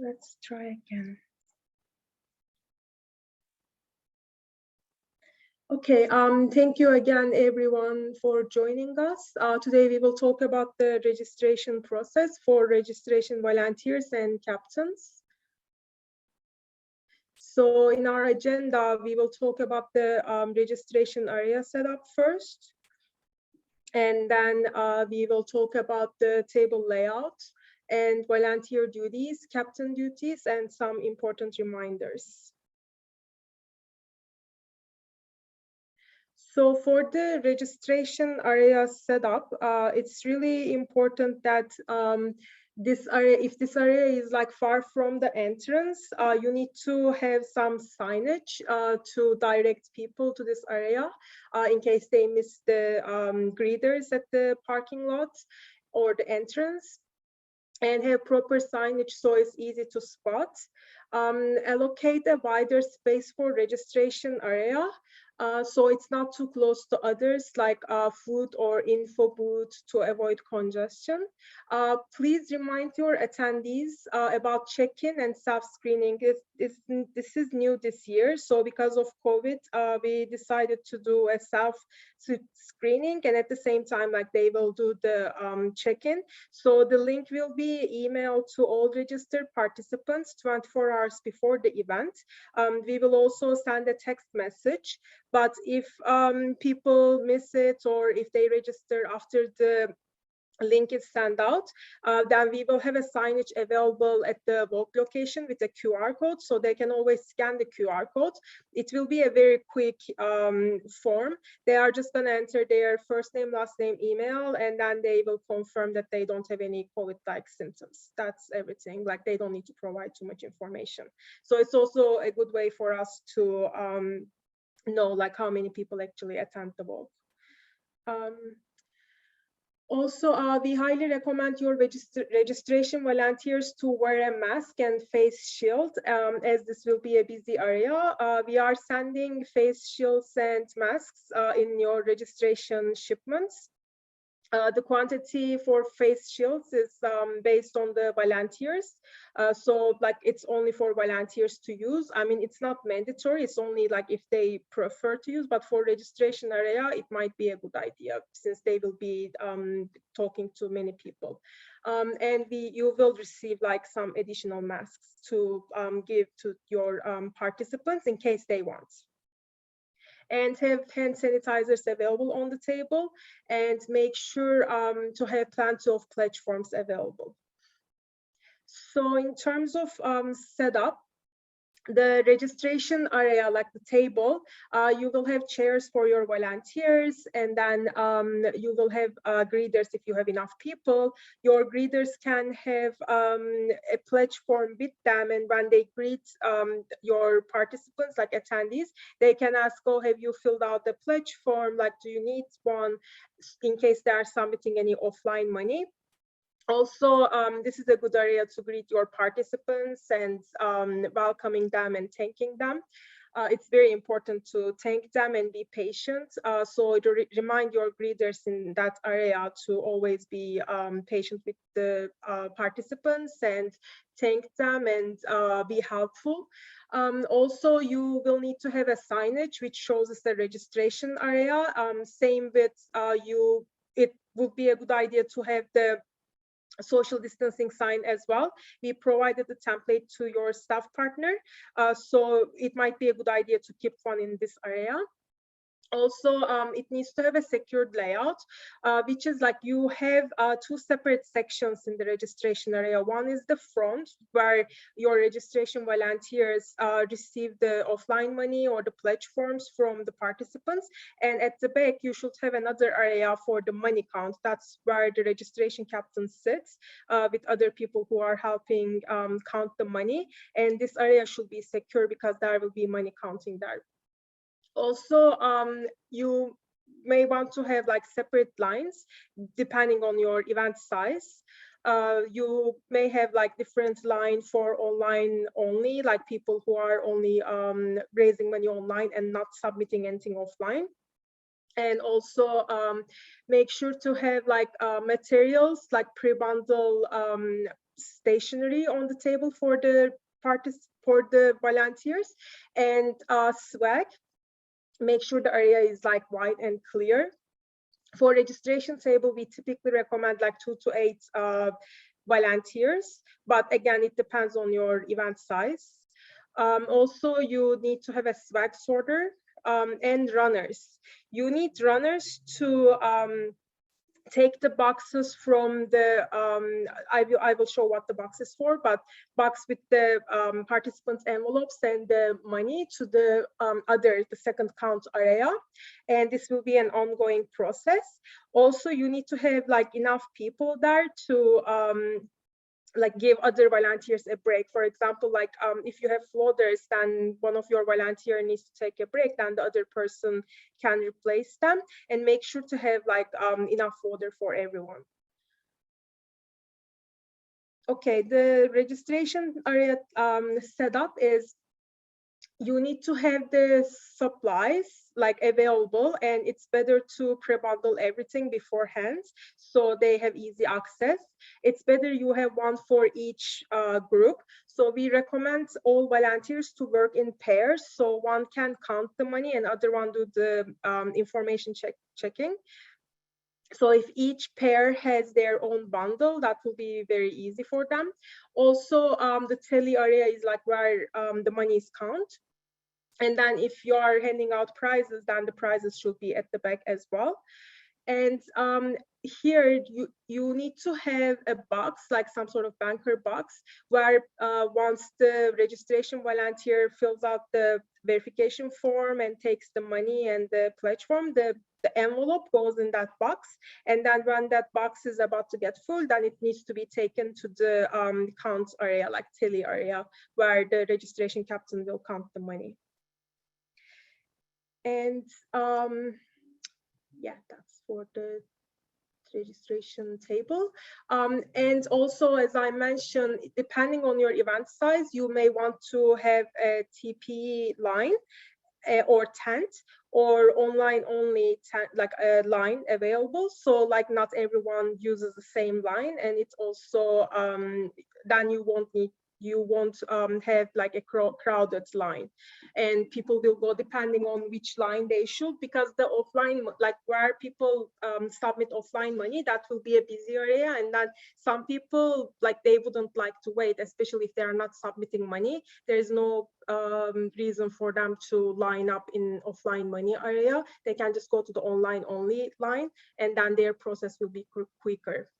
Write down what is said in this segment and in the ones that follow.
Let's try again. Okay, thank you again, everyone, for joining us. Today, we will talk about the registration process for registration volunteers and captains. So in our agenda, we will talk about the registration area setup first. And then we will talk about the table layout and volunteer duties, captain duties, and some important reminders. So for the registration area setup, it's really important that this area, if this area is like far from the entrance, you need to have some signage to direct people to this area in case they miss the greeters at the parking lot or the entrance, and have proper signage so it's easy to spot. Allocate a wider space for registration area so it's not too close to others, like food or info booth, to avoid congestion. Please remind your attendees about check-in and self-screening. This is new this year, so because of COVID, we decided to do a self-screening, and at the same time, like, they will do the check-in. So the link will be emailed to all registered participants 24 hours before the event. We will also send a text message, but if people miss it or if they register after the link is sent out, then we will have a signage available at the walk location with a QR code, so they can always scan the QR code. It will be a very quick form. They are just going to enter their first name, last name, email, and then they will confirm that they don't have any COVID-like symptoms. That's everything. Like, they don't need to provide too much information. So it's also a good way for us to know like how many people actually attend the walk. Also, we highly recommend your registration volunteers to wear a mask and face shield, as this will be a busy area. We are sending face shields and masks in your registration shipments. The quantity for face shields is based on the volunteers. So like, it's only for volunteers to use. I mean, it's not mandatory. It's only like if they prefer to use, but for registration area, it might be a good idea since they will be talking to many people. And you will receive like some additional masks to give to your participants in case they want. And have hand sanitizers available on the table, and make sure to have plenty of pledge forms available. So in terms of setup, the registration area, like the table, you will have chairs for your volunteers, and then you will have greeters if you have enough people. Your greeters can have a pledge form with them, and when they greet your participants, like attendees, they can ask, oh, have you filled out the pledge form? Like, do you need one in case they are submitting any offline money? Also, this is a good area to greet your participants and welcoming them and thanking them. It's very important to thank them and be patient. So to remind your greeters in that area to always be patient with the participants and thank them and be helpful. Also, you will need to have a signage which shows us the registration area. Same with you, it would be a good idea to have the social distancing sign as well. We provided the template to your staff partner, so it might be a good idea to keep one in this area. Also, it needs to have a secured layout, which is like you have two separate sections in the registration area. One is the front, where your registration volunteers receive the offline money or the pledge forms from the participants. And at the back, you should have another area for the money count. That's where the registration captain sits with other people who are helping count the money. And this area should be secure because there will be money counting there. Also, you may want to have like separate lines depending on your event size. You may have like different line for online only, like people who are only raising money online and not submitting anything offline. And also make sure to have like materials like pre-bundle stationery on the table for the volunteers, and swag. Make sure the area is like wide and clear. For registration table, we typically recommend like 2 to 8 volunteers, but again, it depends on your event size. Also, you need to have a swag sorter and runners. You need runners to take the boxes from the, I will show what the box is for, but box with the participants' envelopes and the money to the the second count area. And this will be an ongoing process. Also, you need to have like enough people there to like give other volunteers a break. For example, like if you have floaters, then one of your volunteer needs to take a break, then the other person can replace them, and make sure to have like enough water for everyone. Okay, the registration area setup is, you need to have the supplies like available, and it's better to pre-bundle everything beforehand so they have easy access. It's better you have one for each group. So we recommend all volunteers to work in pairs, so one can count the money and other one do the information checking. So if each pair has their own bundle, that will be very easy for them. Also, the tally area is like where the money is counted. And then if you are handing out prizes, then the prizes should be at the back as well. And here you need to have a box, like some sort of banker box, where once the registration volunteer fills out the verification form and takes the money and the pledge form, the envelope goes in that box. And then when that box is about to get full, then it needs to be taken to the count area, like tally area, where the registration captain will count the money. And yeah, that's for the registration table. And also, as I mentioned, depending on your event size, you may want to have a TP line or tent, or online only tent, like a line available. So like not everyone uses the same line, and it's also then you won't have like a crowded line, and people will go depending on which line they should, because the offline, like where people submit offline money, that will be a busy area, and then some people, like they wouldn't like to wait, especially if they are not submitting money. There is no reason for them to line up in offline money area. They can just go to the online only line, and then their process will be quicker.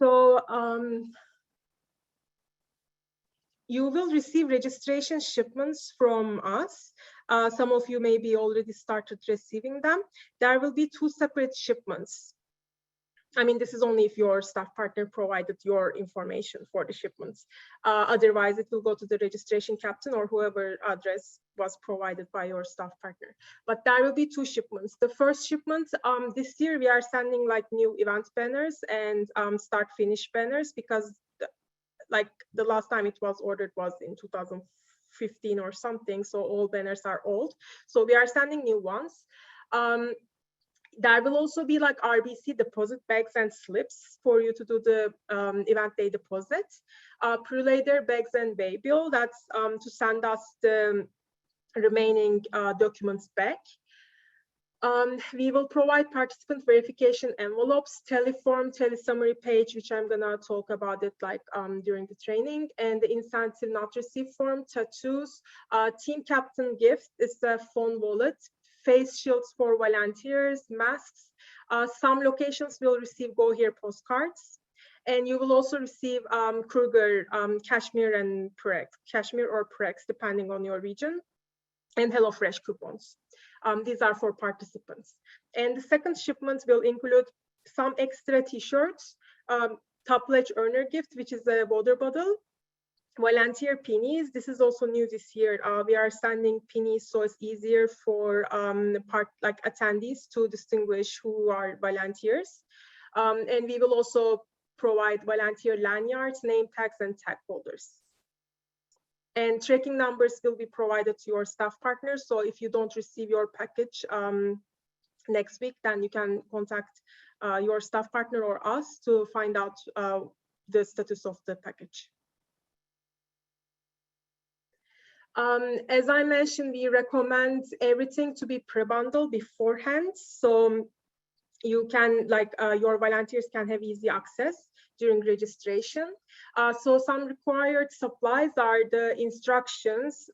So you will receive registration shipments from us. Some of you maybe already started receiving them. There will be 2 separate shipments. I mean, this is only if your staff partner provided your information for the shipments. Otherwise, it will go to the registration captain or whoever address was provided by your staff partner. But there will be 2 shipments. The first shipment, this year we are sending like new event banners and start finish banners, because like the last time it was ordered was in 2015 or something, so all banners are old. So we are sending new ones. There will also be like RBC deposit bags and slips for you to do the event day deposit. Pre-later bags and waybill, that's to send us the remaining documents back. We will provide participant verification envelopes, teleform, telesummary page, which I'm gonna talk about it like during the training, and the incentive not received form, tattoos, team captain gift is the phone wallet, face shields for volunteers, masks. Some locations will receive Go Here postcards, and you will also receive Kruger, Kashmir and Prex, Kashmir or Prex, depending on your region, and HelloFresh coupons. These are for participants. And the second shipment will include some extra t-shirts, top pledge earner gift, which is a water bottle, volunteer pennies. This is also new this year. We are sending pennies so it's easier for attendees to distinguish who are volunteers. And we will also provide volunteer lanyards, name tags, and tag holders. And tracking numbers will be provided to your staff partners. So if you don't receive your package next week, then you can contact your staff partner or us to find out the status of the package. As I mentioned, we recommend everything to be pre-bundled beforehand. So you can, like, your volunteers can have easy access during registration. So some required supplies are the instructions,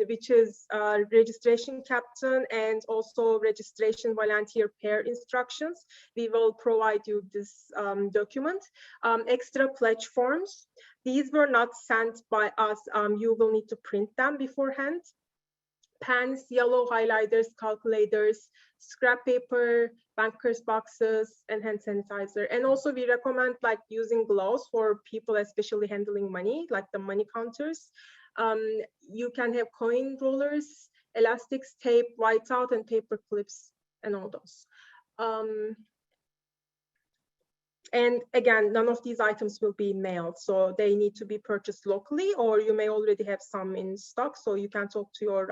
which is registration captain and also registration volunteer pair instructions. We will provide you this document. Extra pledge forms. These were not sent by us. You will need to print them beforehand. Pens, yellow highlighters, calculators, scrap paper, banker's boxes, and hand sanitizer. And also we recommend like using gloves for people especially handling money, like the money counters. You can have coin rollers, elastics, tape, whiteout, and paper clips, and all those. And again, none of these items will be mailed, so they need to be purchased locally, or you may already have some in stock, so you can talk to your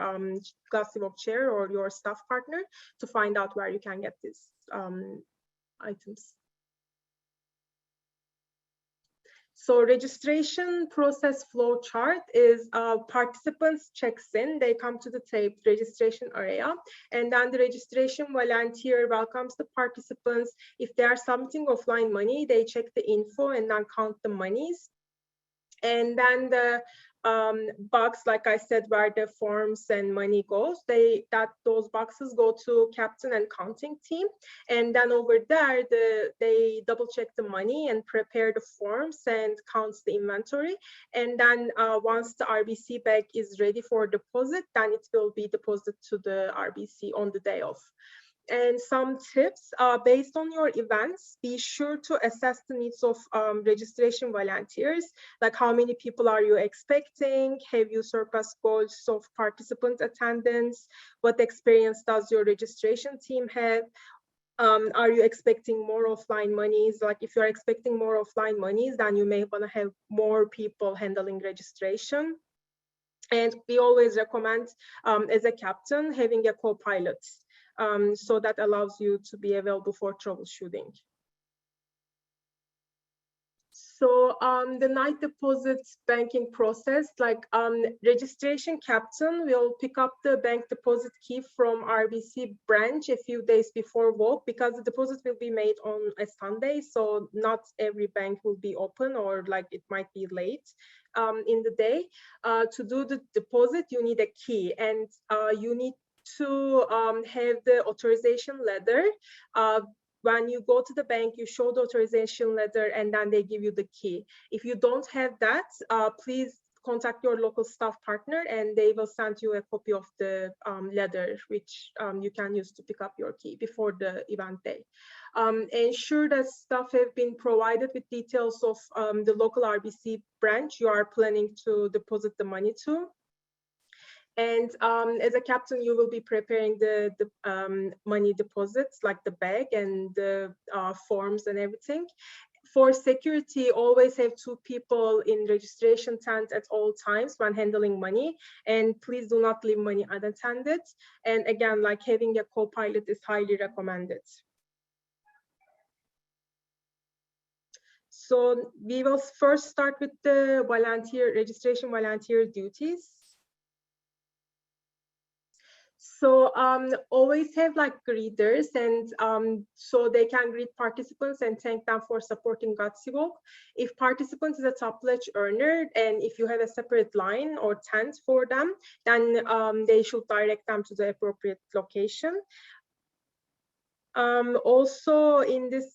Gutsy chair or your staff partner to find out where you can get these items. So registration process flow chart is participants checks in, they come to the registration area, and then the registration volunteer welcomes the participants. If they are submitting offline money, they check the info and then count the monies. And then the box, like I said, where the forms and money goes, those boxes go to captain and counting team, and then over there they double check the money and prepare the forms and counts the inventory. And then once the RBC bag is ready for deposit, then it will be deposited to the RBC on the day of. And some tips, based on your events, be sure to assess the needs of registration volunteers, like how many people are you expecting? Have you surpassed goals of participant attendance? What experience does your registration team have? Are you expecting more offline monies? Like if you're expecting more offline monies, then you may want to have more people handling registration. And we always recommend, as a captain, having a co-pilot. So that allows you to be available for troubleshooting. So the night deposit banking process, like registration captain will pick up the bank deposit key from RBC branch a few days before walk, because the deposit will be made on a Sunday. So not every bank will be open, or like it might be late in the day. To do the deposit, you need a key, and you need to have the authorization letter. When you go to the bank, you show the authorization letter and then they give you the key. If you don't have that, please contact your local staff partner and they will send you a copy of the letter, which you can use to pick up your key before the event day. Ensure that staff have been provided with details of the local RBC branch you are planning to deposit the money to. And as a captain, you will be preparing the money deposits, like the bag and the forms and everything. For security, always have 2 people in registration tent at all times when handling money. And please do not leave money unattended. And again, like having a co-pilot is highly recommended. So we will first start with the registration volunteer duties. So always have like greeters, and so they can greet participants and thank them for supporting Gutsy Walk. If participant is a top pledge earner, and if you have a separate line or tent for them, then they should direct them to the appropriate location. Also in this,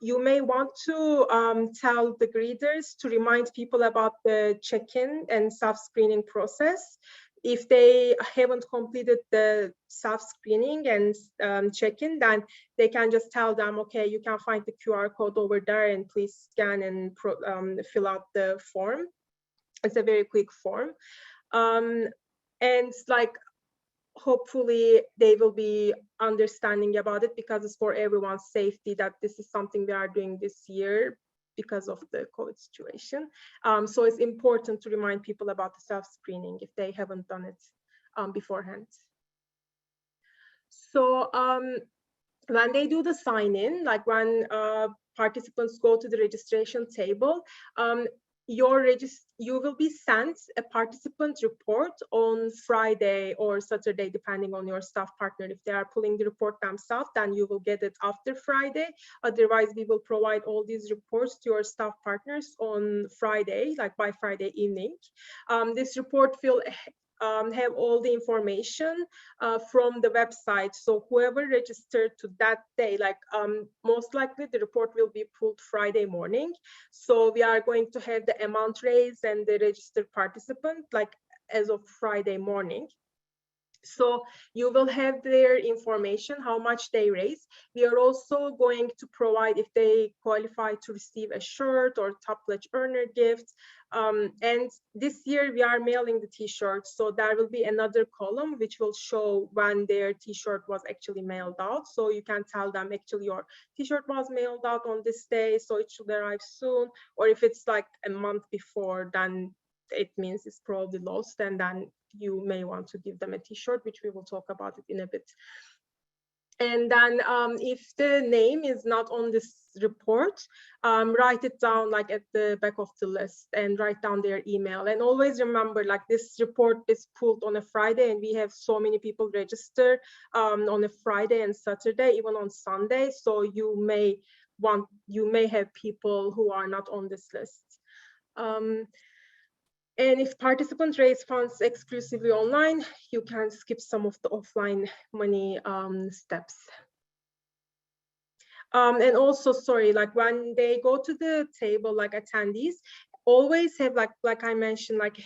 you may want to tell the greeters to remind people about the check-in and self-screening process. If they haven't completed the self-screening and check-in, then they can just tell them, okay, you can find the QR code over there and please scan and fill out the form. It's a very quick form. And like, hopefully they will be understanding about it, because it's for everyone's safety that this is something we are doing this year because of the COVID situation. So it's important to remind people about the self-screening if they haven't done it beforehand. So when they do the sign-in, like when participants go to the registration table, you will be sent a participant report on Friday or Saturday, depending on your staff partner. If they are pulling the report themselves, then you will get it after Friday. Otherwise, we will provide all these reports to your staff partners on Friday, like by Friday evening. This report will have all the information from the website. So whoever registered to that day, like most likely the report will be pulled Friday morning. So we are going to have the amount raised and the registered participant like as of Friday morning. So you will have their information, how much they raise. We are also going to provide, if they qualify to receive a shirt or top pledge earner gift. And this year we are mailing the t-shirts. So there will be another column which will show when their t-shirt was actually mailed out. So you can tell them actually your t-shirt was mailed out on this day, so it should arrive soon. Or if it's like a month before, then it means it's probably lost, and then you may want to give them a t-shirt, which we will talk about it in a bit. And then if the name is not on this report, write it down like at the back of the list and write down their email. And always remember, like this report is pulled on a Friday, and we have so many people register on a Friday and Saturday, even on Sunday. So you may have people who are not on this list. And if participants raise funds exclusively online, you can skip some of the offline money steps. And also, sorry, like when they go to the table, like attendees, always have, like I mentioned, like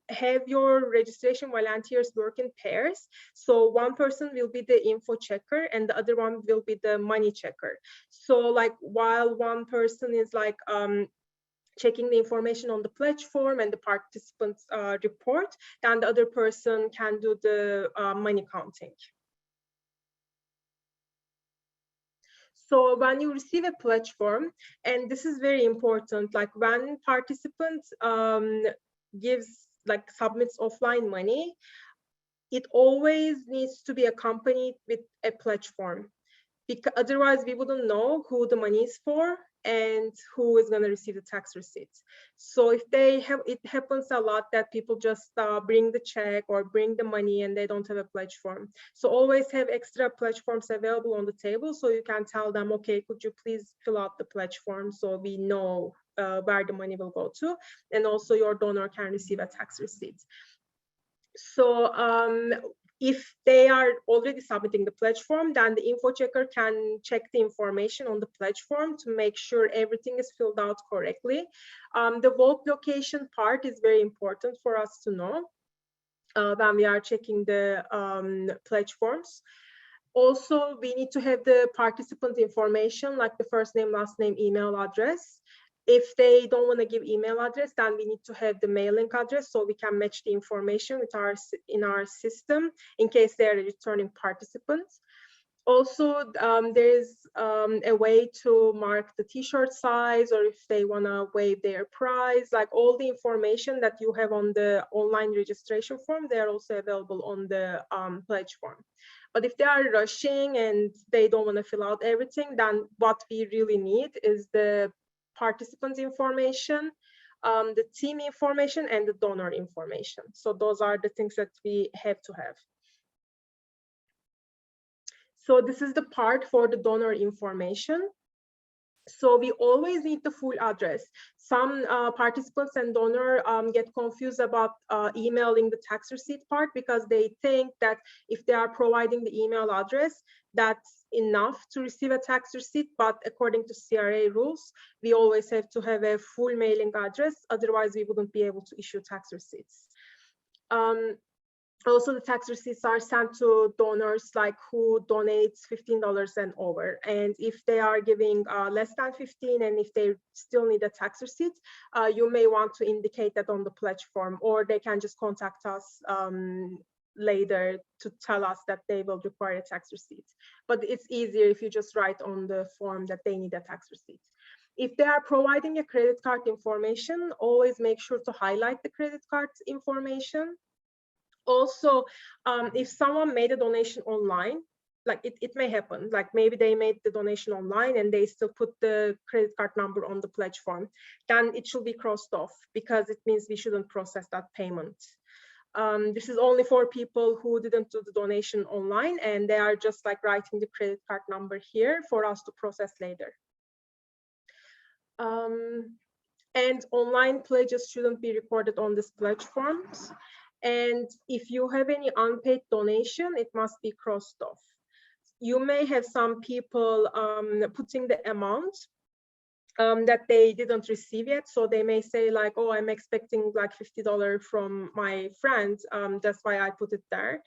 have your registration volunteers work in pairs. So one person will be the info checker and the other one will be the money checker. So like while one person is like, checking the information on the pledge form and the participants report, then the other person can do the money counting. So when you receive a pledge form, and this is very important, like when participants submits offline money, it always needs to be accompanied with a pledge form, because otherwise we wouldn't know who the money is for and who is going to receive the tax receipts. So if they have, it happens a lot that people just bring the check or bring the money and they don't have a pledge form. So always have extra pledge forms available on the table, so you can tell them, okay, could you please fill out the pledge form so we know where the money will go to, and also your donor can receive a tax receipt. So if they are already submitting the pledge form, then the info checker can check the information on the pledge form to make sure everything is filled out correctly. The vault location part is very important for us to know when we are checking the pledge forms. Also, we need to have the participant information, like the first name, last name, email address. If they don't want to give email address, then we need to have the mailing address so we can match the information with in our system in case they are returning participants. Also, there is a way to mark the t-shirt size, or if they want to waive their price, like all the information that you have on the online registration form, they are also available on the pledge form. But if they are rushing and they don't want to fill out everything, then what we really need is the participant information, the team information, and the donor information. So those are the things that we have to have. So this is the part for the donor information. So we always need the full address. Some participants and donor get confused about emailing the tax receipt part, because they think that if they are providing the email address, that's enough to receive a tax receipt. But according to CRA rules, we always have to have a full mailing address. Otherwise, we wouldn't be able to issue tax receipts. Also, the tax receipts are sent to donors like who donates $15 and over. And if they are giving less than 15, and if they still need a tax receipt, you may want to indicate that on the pledge form, or they can just contact us later to tell us that they will require a tax receipt. But it's easier if you just write on the form that they need a tax receipt. If they are providing a credit card information, always make sure to highlight the credit card information. Also, if someone made a donation online, like it may happen, like maybe they made the donation online and they still put the credit card number on the pledge form, then it should be crossed off because it means we shouldn't process that payment. This is only for people who didn't do the donation online and they are just like writing the credit card number here for us to process later. And online pledges shouldn't be recorded on these pledge forms. And if you have any unpaid donation, it must be crossed off. You may have some people putting the amount that they didn't receive yet. So they may say like, oh, I'm expecting like $50 from my friend. That's why I put it there.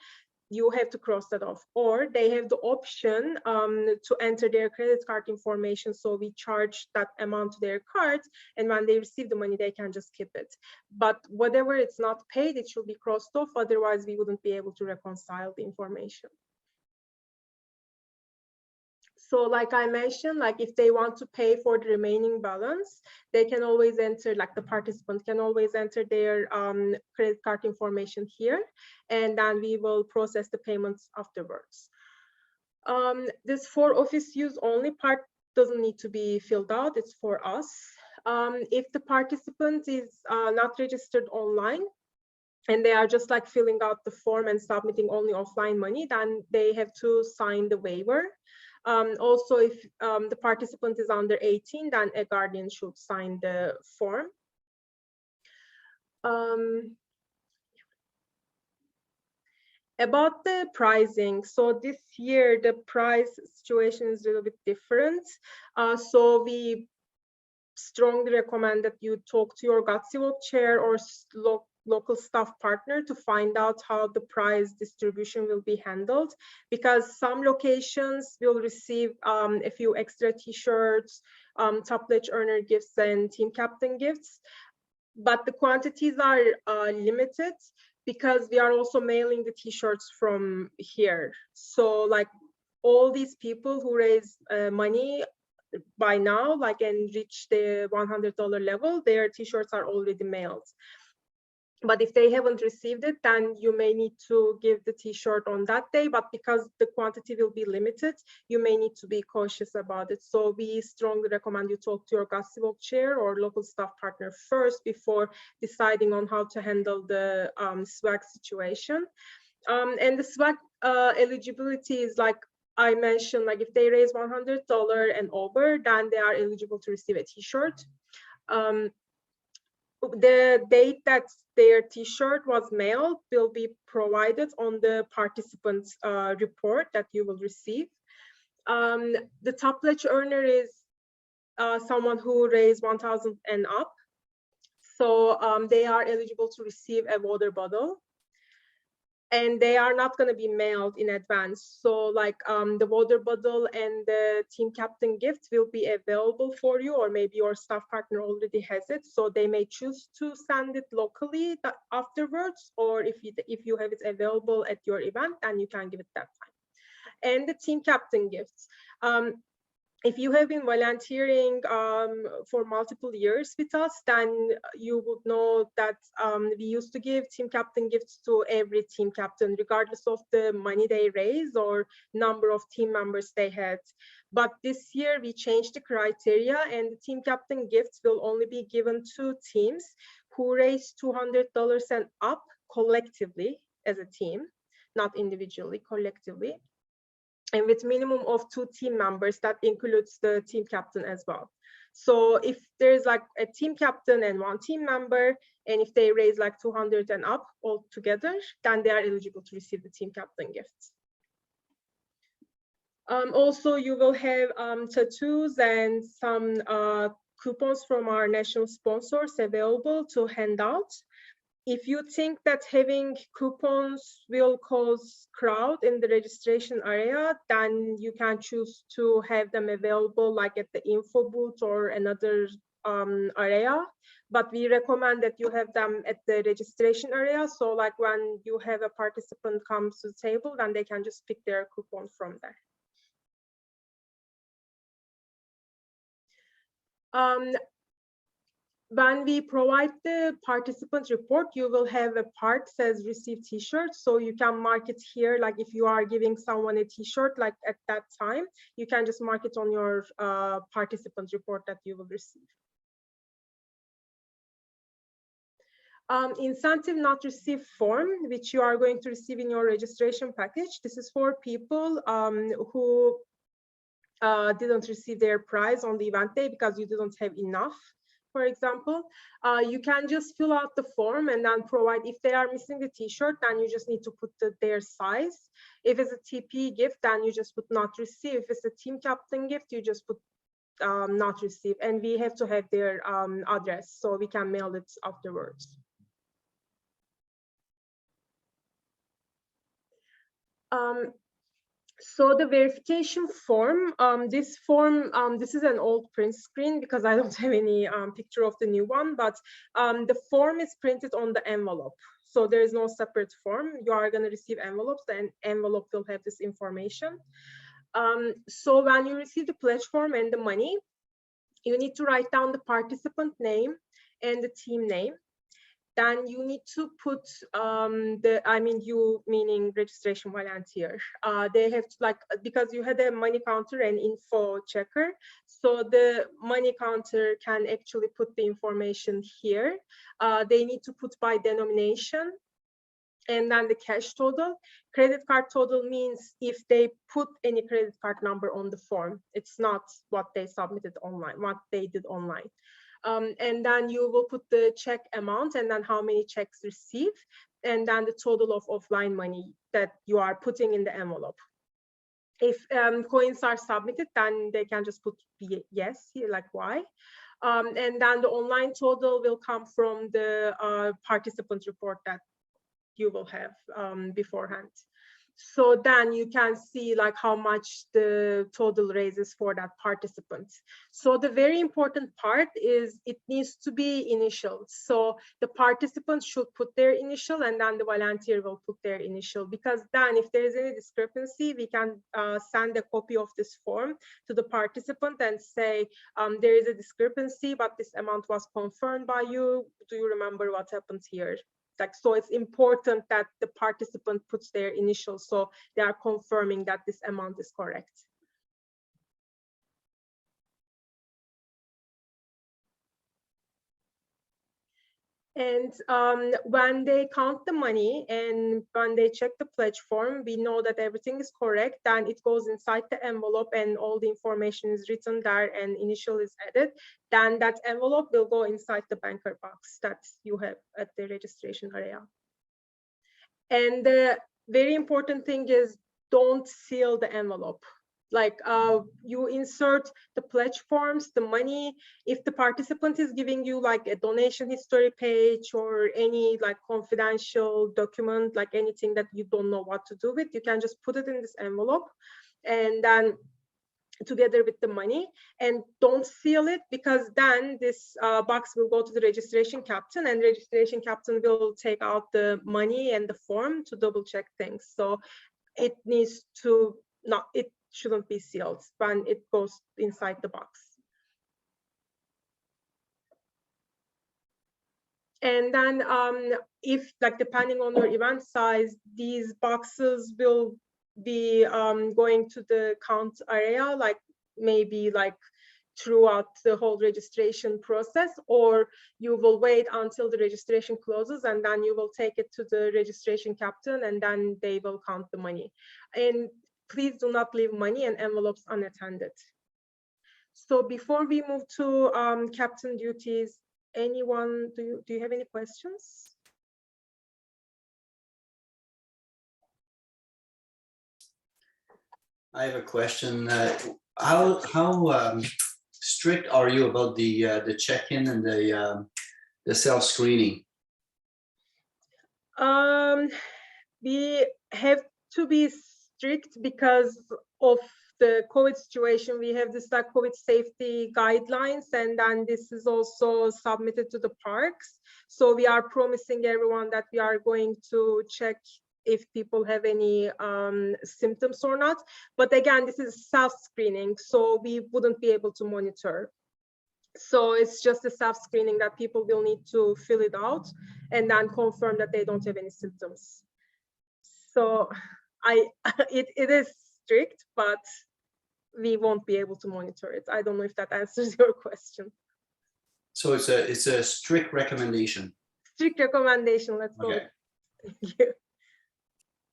You have to cross that off. Or they have the option to enter their credit card information. So we charge that amount to their card. And when they receive the money, they can just keep it. But whatever it's not paid, it should be crossed off. Otherwise, we wouldn't be able to reconcile the information. So like I mentioned, like if they want to pay for the remaining balance, they can always enter, like the participant can always enter their credit card information here, and then we will process the payments afterwards. This for office use only part doesn't need to be filled out, it's for us. If the participant is not registered online, and they are just like filling out the form and submitting only offline money, then they have to sign the waiver. Also, if the participant is under 18, then a guardian should sign the form. About the pricing, so this year the price situation is a little bit different. So we strongly recommend that you talk to your Gutsy chair or local staff partner to find out how the prize distribution will be handled, because some locations will receive a few extra t-shirts, top pledge earner gifts and team captain gifts, but the quantities are limited because we are also mailing the t-shirts from here. So like all these people who raise money by now, like, and reach the $100 level, their t-shirts are already mailed. But if they haven't received it, then you may need to give the t-shirt on that day. But because the quantity will be limited, you may need to be cautious about it. So we strongly recommend you talk to your Gutsy chair or local staff partner first before deciding on how to handle the swag situation. And the swag eligibility is like I mentioned, like if they raise $100 and over, then they are eligible to receive a t-shirt. The date that their t-shirt was mailed will be provided on the participant's report that you will receive. The top pledge earner is someone who raised 1,000 and up. So they are eligible to receive a water bottle. And they are not going to be mailed in advance. So like the water bottle and the team captain gift will be available for you, or maybe your staff partner already has it. So they may choose to send it locally afterwards, or if you have it available at your event, then you can give it that time. And the team captain gifts. If you have been volunteering for multiple years with us, then you would know that we used to give team captain gifts to every team captain, regardless of the money they raise or number of team members they had. But this year we changed the criteria, and the team captain gifts will only be given to teams who raise $200 and up collectively as a team, not individually, collectively. And with minimum of 2 team members, that includes the team captain as well. So if there's like a team captain and 1 team member, and if they raise like 200 and up all together, then they are eligible to receive the team captain gifts. Also, you will have tattoos and some coupons from our national sponsors available to hand out. If you think that having coupons will cause crowd in the registration area, then you can choose to have them available like at the info booth or another area. But we recommend that you have them at the registration area. So like when you have a participant comes to the table, then they can just pick their coupon from there. when we provide the participant report, you will have a part says receive t-shirt. So you can mark it here. Like if you are giving someone a t-shirt, like at that time, you can just mark it on your participant report that you will receive. Incentive not received form, which you are going to receive in your registration package. This is for people who didn't receive their prize on the event day because you didn't have enough. For example, you can just fill out the form and then provide, if they are missing the t-shirt, then you just need to put their size. If it's a TP gift, then you just put not receive. If it's a team captain gift, you just put not receive. And we have to have their address so we can mail it afterwards. So the verification form, this form, this is an old print screen because I don't have any picture of the new one, but the form is printed on the envelope. So there is no separate form. You are going to receive envelopes, and envelope will have this information. So when you receive the pledge form and the money, you need to write down the participant name and the team name. Then you need to put you meaning registration volunteer. They have to, like, because you had a money counter and info checker, so the money counter can actually put the information here. They need to put by denomination and then the cash total. Credit card total means if they put any credit card number on the form, it's not what they submitted online, what they did online. And then you will put the check amount and then how many checks received, and then the total of offline money that you are putting in the envelope. If coins are submitted, then they can just put yes here, like Y. And then the online total will come from the participant report that you will have beforehand. So then you can see like how much the total raises for that participant. So the very important part is it needs to be initial. So the participant should put their initial and then the volunteer will put their initial, because then if there is any discrepancy, we can send a copy of this form to the participant and say, there is a discrepancy, but this amount was confirmed by you. Do you remember what happened here? Like, so it's important that the participant puts their initials, so they are confirming that this amount is correct. And when they count the money and when they check the pledge form, we know that everything is correct. Then it goes inside the envelope and all the information is written there and initial is added. Then that envelope will go inside the banker box that you have at the registration area. And the very important thing is don't seal the envelope. Like you insert the pledge forms, the money. If the participant is giving you like a donation history page or any like confidential document, like anything that you don't know what to do with, you can just put it in this envelope and then together with the money, and don't seal it, because then this box will go to the registration captain and registration captain will take out the money and the form to double check things. So it needs to not, it shouldn't be sealed when it goes inside the box. And then if like depending on your event size, these boxes will be going to the count area, like maybe like throughout the whole registration process, or you will wait until the registration closes and then you will take it to the registration captain and then they will count the money. And please do not leave money and envelopes unattended. So before we move to captain duties, anyone, do you have any questions? I have a question. How strict are you about the check-in and the self-screening? We have to be strict because of the COVID situation. We have this like COVID safety guidelines, and then this is also submitted to the parks. So we are promising everyone that we are going to check if people have any symptoms or not. But again, this is self-screening, so we wouldn't be able to monitor. So it's just a self-screening that people will need to fill it out and then confirm that they don't have any symptoms. So it is strict, but we won't be able to monitor it. I don't know if that answers your question. So it's a strict recommendation. Strict recommendation, let's go. Okay. Thank you.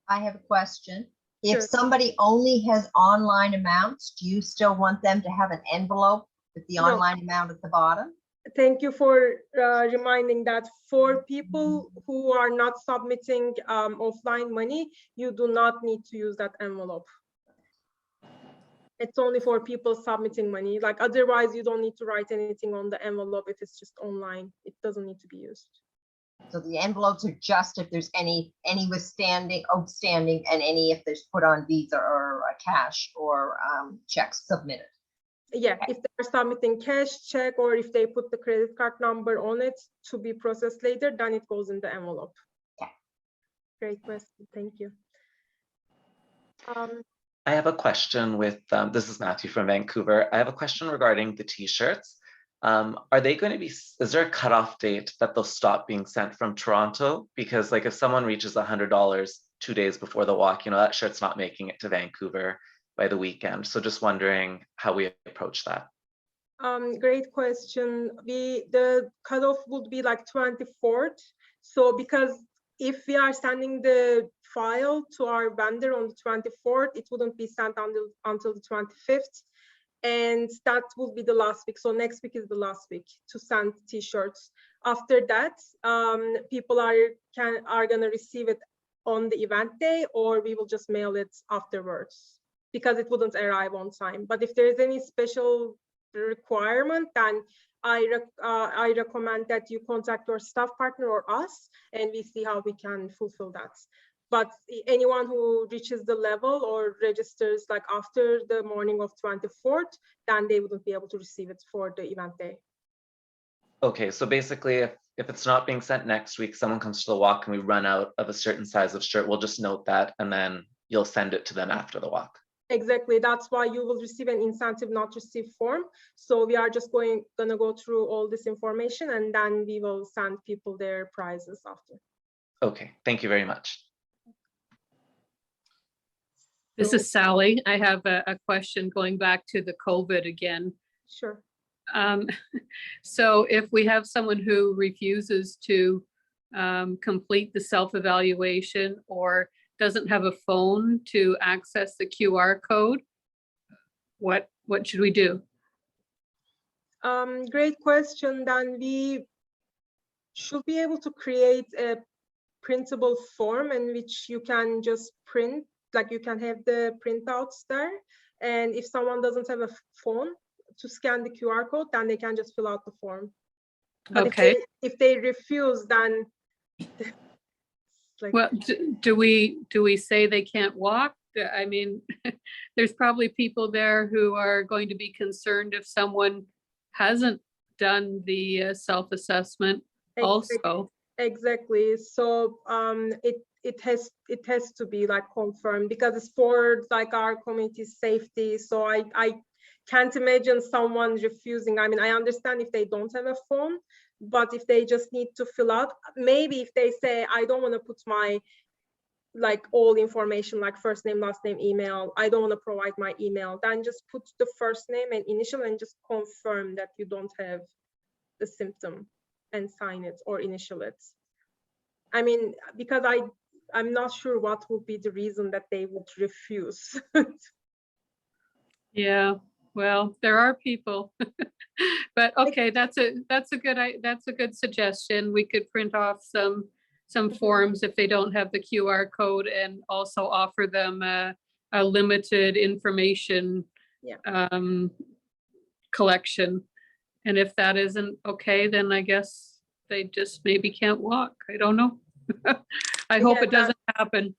I have a question. If Sure. somebody only has online amounts, do you still want them to have an envelope with the No. online amount at the bottom? Thank you for reminding that. For people who are not submitting offline money, you do not need to use that envelope. It's only for people submitting money. Like otherwise, you don't need to write anything on the envelope if it's just online. It doesn't need to be used. So the envelopes are just if there's any outstanding, and any if there's put on Visa or cash or checks submitted. Yeah, if they're submitting cash, check, or if they put the credit card number on it to be processed later, then it goes in the envelope. Okay. Great question. Thank you. I have a question with, this is Matthew from Vancouver. I have a question regarding the t-shirts. Are they going to be, is there a cutoff date that they'll stop being sent from Toronto? Because like if someone reaches $100 2 days before the walk, you know, that shirt's not making it to Vancouver by the weekend. So just wondering how we approach that. Great question. The cutoff would be like 24th. So because if we are sending the file to our vendor on the 24th, it wouldn't be sent until the 25th. And that will be the last week. So next week is the last week to send t-shirts. After that, people are gonna receive it on the event day, or we will just mail it afterwards because it wouldn't arrive on time. But if there is any special requirement, then I recommend that you contact your staff partner or us, and we see how we can fulfill that. But anyone who reaches the level or registers like after the morning of 24th, then they wouldn't be able to receive it for the event day. Okay, so basically if it's not being sent next week, someone comes to the walk and we run out of a certain size of shirt, we'll just note that and then you'll send it to them after the walk. Exactly, that's why you will receive an incentive not received form. So we are just gonna go through all this information and then we will send people their prizes after. Okay, thank you very much. This is Sally. I have a question going back to the COVID again. Sure. So if we have someone who refuses to complete the self-evaluation or doesn't have a phone to access the QR code, what should we do? Great question. Then we should be able to create a printable form in which you can just print, like you can have the printouts there. And if someone doesn't have a phone to scan the QR code, then they can just fill out the form. But Okay. if they refuse, then like, Well, do we say they can't walk? I mean, there's probably people there who are going to be concerned if someone hasn't done the self-assessment also. Exactly. So it has to be like confirmed because it's for like our community's safety. So I can't imagine someone refusing. I mean, I understand if they don't have a phone, but if they just need to fill out, maybe if they say, I don't want to put my like all information like first name, last name, email, I don't want to provide my email, then just put the first name and initial and just confirm that you don't have the symptom and sign it or initial it. I mean, because I'm not sure what would be the reason that they would refuse. Yeah, well, there are people, but okay, that's a good suggestion. We could print off some forms if they don't have the QR code and also offer them a limited information collection. And if that isn't okay, then I guess they just maybe can't walk. I don't know. I hope it doesn't happen.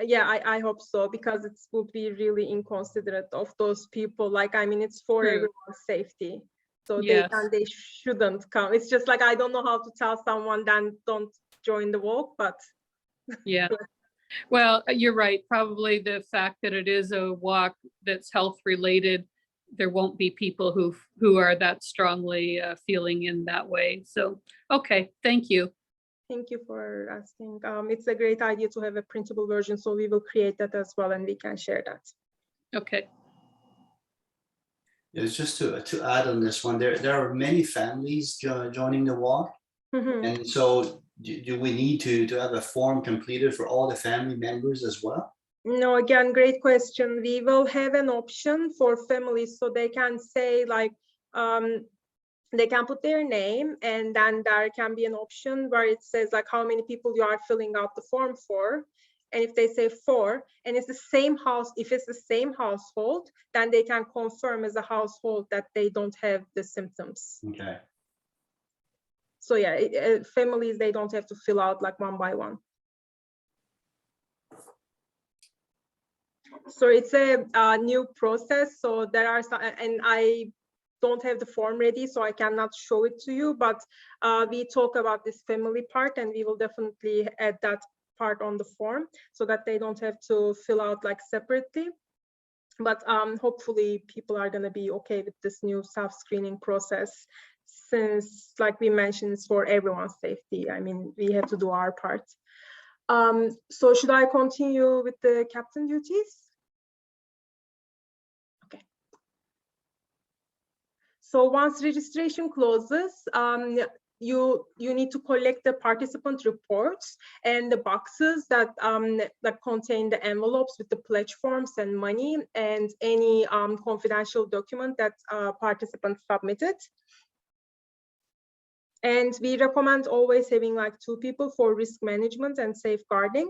Yeah, I hope so, because it would be really inconsiderate of those people. Like, I mean, it's for everyone's safety. So yes, they shouldn't come. It's just like, I don't know how to tell someone then don't join the walk, but. Yeah. Well, you're right. Probably the fact that it is a walk that's health related there won't be people who are that strongly feeling in that way. So, okay, thank you. Thank you for asking. It's a great idea to have a printable version, so we will create that as well and we can share that. Okay. It's just to add on this one, there are many families joining the walk. Mhm. And so do we need to have a form completed for all the family members as well? No, again, great question. We will have an option for families so they can say like, they can put their name, and then there can be an option where it says like how many people you are filling out the form for. And if they say 4 and it's the same house, if it's the same household, then they can confirm as a household that they don't have the symptoms. Okay. So yeah, families, they don't have to fill out like one by one. So it's a new process. So there are some, and I don't have the form ready, so I cannot show it to you, but we talk about this family part, and we will definitely add that part on the form so that they don't have to fill out like separately. But hopefully people are going to be okay with this new self-screening process, since like we mentioned, it's for everyone's safety. I mean, we have to do our part. So should I continue with the captain duties? Okay. So once registration closes, you need to collect the participant reports and the boxes that contain the envelopes with the pledge forms and money and any confidential document that participants submitted. And we recommend always having like 2 people for risk management and safeguarding.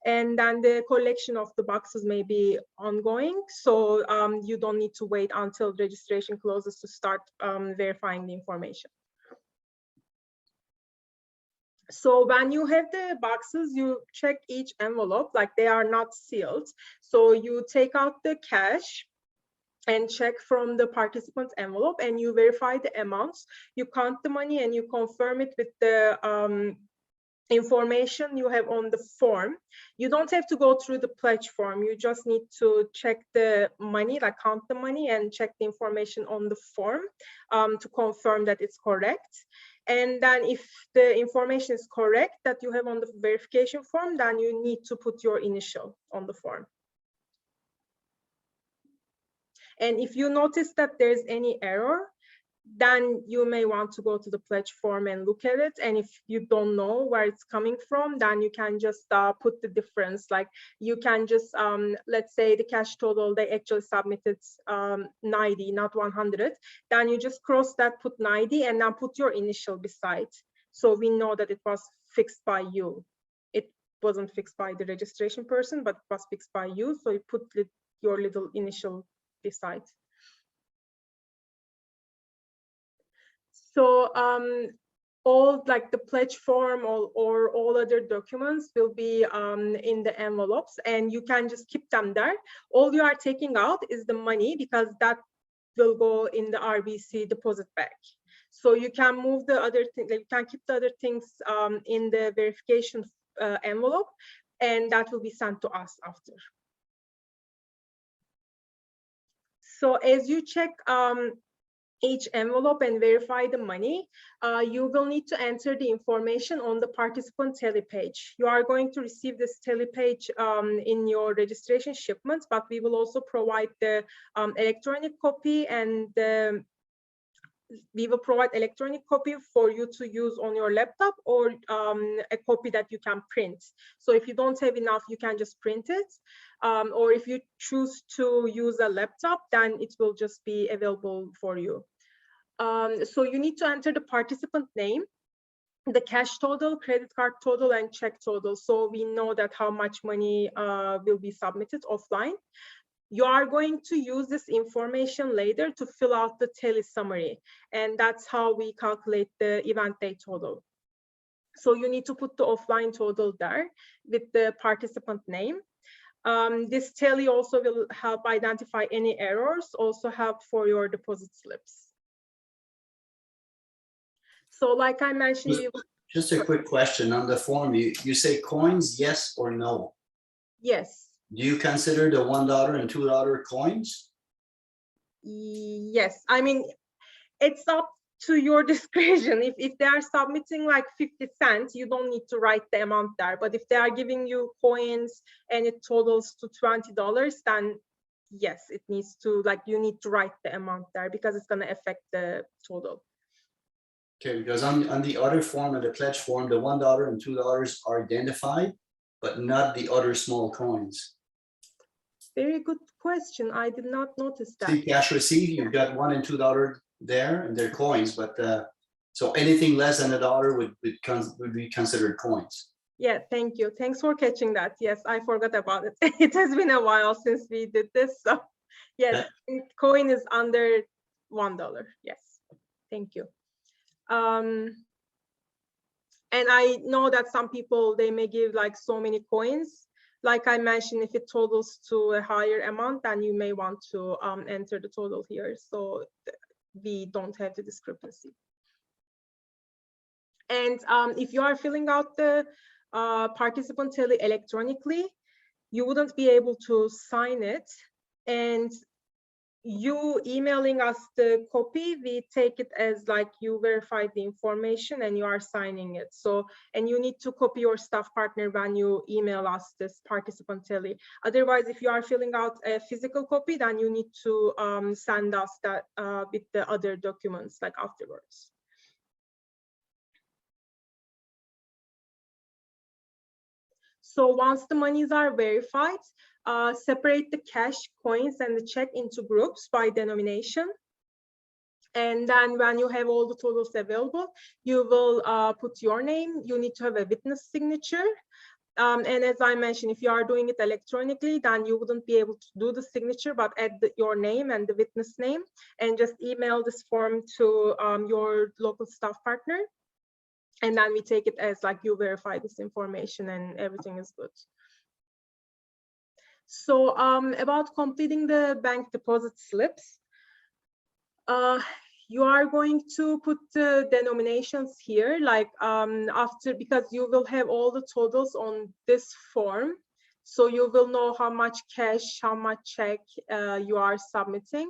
And then the collection of the boxes may be ongoing. So you don't need to wait until registration closes to start verifying the information. So when you have the boxes, you check each envelope, like they are not sealed. So you take out the cash and check from the participant envelope, and you verify the amounts. You count the money and you confirm it with the information you have on the form. You don't have to go through the pledge form. You just need to check the money, like count the money and check the information on the form to confirm that it's correct. And then if the information is correct that you have on the verification form, then you need to put your initial on the form. And if you notice that there's any error, then you may want to go to the pledge form and look at it. And if you don't know where it's coming from, then you can just put the difference. Like you can just, let's say the cash total, they actually submitted 90, not 100. Then you just cross that, put 90, and then put your initial beside. So we know that it was fixed by you. It wasn't fixed by the registration person, but it was fixed by you. So you put your little initial beside. So all like the pledge form or all other documents will be in the envelopes, and you can just keep them there. All you are taking out is the money, because that will go in the RBC deposit bag. So you can move the other thing, you can keep the other things in the verification envelope, and that will be sent to us after. So as you check each envelope and verify the money, you will need to enter the information on the participant tally page. You are going to receive this tally page in your registration shipment, but we will also provide the electronic copy, and we will provide electronic copy for you to use on your laptop, or a copy that you can print. So if you don't have enough, you can just print it. Or if you choose to use a laptop, then it will just be available for you. So you need to enter the participant name, the cash total, credit card total, and check total. So we know that how much money will be submitted offline. You are going to use this information later to fill out the tally summary, and that's how we calculate the event day total. So you need to put the offline total there with the participant name. This tally also will help identify any errors, also help for your deposit slips. So like I mentioned, just a quick question on the form. You say coins, yes or no? Yes. Do you consider the $1 and $2 coins? Yes, I mean, it's up to your discretion. If they are submitting like 50 cents, you don't need to write the amount there. But if they are giving you coins and it totals to $20, then yes, it needs to, like, you need to write the amount there because it's going to affect the total. Okay, because on the other form, of the pledge form, the $1 and $2 are identified, but not the other small coins. Very good question. I did not notice that. See, cash receipt, you've got $1 and $2 there, and they're coins, but so anything less than $1 would be considered coins. Yeah, thank you. Thanks for catching that. Yes, I forgot about it. It has been a while since we did this. So yes, coin is under $1. Yes, thank you. And I know that some people, they may give like so many coins. Like I mentioned, if it totals to a higher amount, then you may want to enter the total here. So we don't have the discrepancy. And if you are filling out the participant tally electronically, you wouldn't be able to sign it. And you emailing us the copy, we take it as like you verified the information and you are signing it. So, and you need to copy your staff partner when you email us this participant tally. Otherwise, if you are filling out a physical copy, then you need to send us that with the other documents like afterwards. So once the monies are verified, separate the cash, coins, and the check into groups by denomination. And then when you have all the totals available, you will put your name. You need to have a witness signature. And as I mentioned, if you are doing it electronically, then you wouldn't be able to do the signature, but add your name and the witness name, and just email this form to your local staff partner. And then we take it as like you verify this information and everything is good. So about completing the bank deposit slips, you are going to put the denominations here, like after, because you will have all the totals on this form. So you will know how much cash, how much check you are submitting.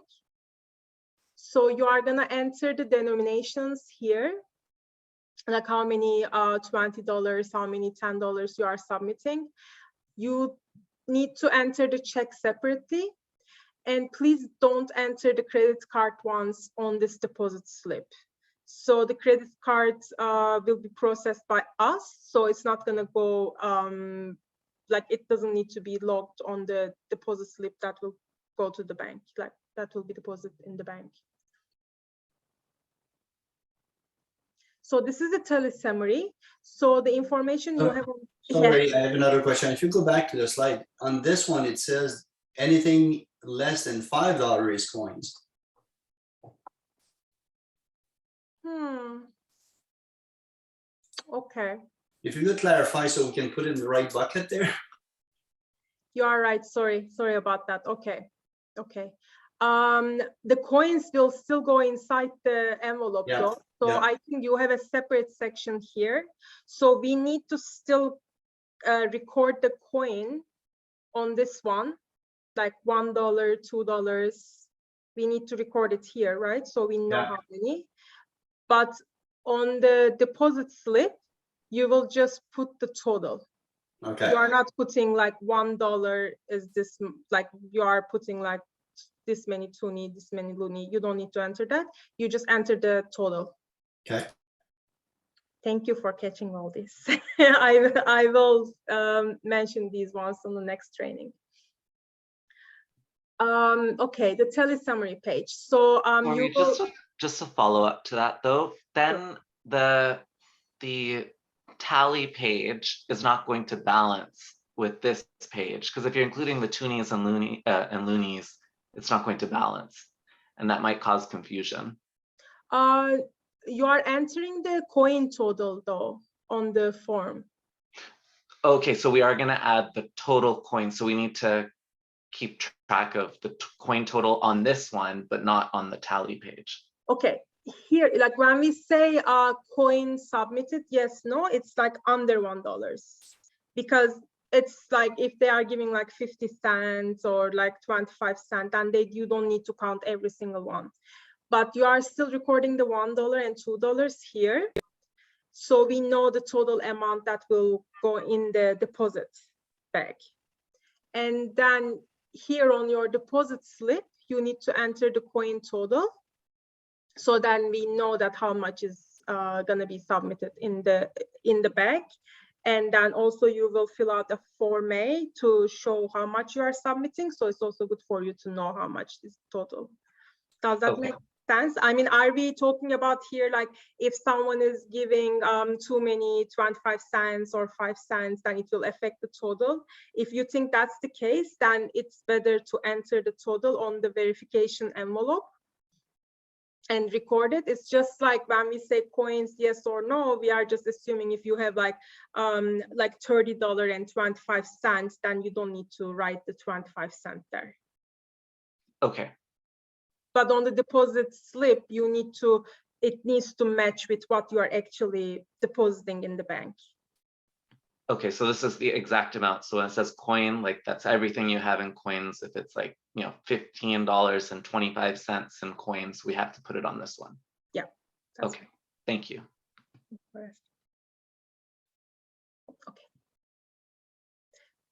So you are gonna enter the denominations here, like how many $20, how many $10 you are submitting. You need to enter the check separately, and please don't enter the credit card ones on this deposit slip. So the credit card will be processed by us, so it's not going to go like, it doesn't need to be logged on the deposit slip that will go to the bank, like that will be deposited in the bank. So this is a tally summary. So the information you have. Sorry, Yeah. I have another question. If you go back to the slide, on this one, it says anything less than $5 is coins. Okay. If you could clarify so we can put it in the right bucket there. You are right. Sorry about that. Okay. Okay. The coins will still go inside the envelope, Yeah. though. So Yeah. I think you have a separate section here. So we need to still record the coin on this one, like $1, $2. We need to record it here, right? So we know how many. But on the deposit slip, you will just put the total. Okay. You are not putting like $1 is this, like you are putting like this many tuni, this many luni. You don't need to enter that. You just enter the total. Okay. Thank you for catching all this. I will mention these ones on the next training. Okay, the tally summary page. So you will... just to follow up to that though, then the tally page is not going to balance with this page, because if you're including the toonies and loonies, it's not going to balance, and that might cause confusion. You are entering the coin total though on the form. Okay, so we are going to add the total coins, so we need to keep track of the coin total on this one, but not on the tally page. Okay, here, like when we say coin submitted, yes, no, it's like under $1, because it's like if they are giving like 50 cents or like 25 cents, and you don't need to count every single one. But you are still recording the $1 and $2 here. So we know the total amount that will go in the deposit bag. And then here on your deposit slip, you need to enter the coin total. So then we know that how much is gonna be submitted in the bag. And then also you will fill out a Form A to show how much you are submitting. So it's also good for you to know how much is total. Does that make sense? I mean, are we talking about here, like if someone is giving too many 25 cents or 5 cents, then it will affect the total? If you think that's the case, then it's better to enter the total on the verification envelope and record it. It's just like when we say coins, yes or no, we are just assuming if you have like $30 and 25 cents, then you don't need to write the 25 cents there. Okay. But on the deposit slip, it needs to match with what you are actually depositing in the bank. Okay, so this is the exact amount. So when it says coin, like that's everything you have in coins. If it's like, $15.25 in coins, we have to put it on this one. Yeah. Okay, thank you. Okay.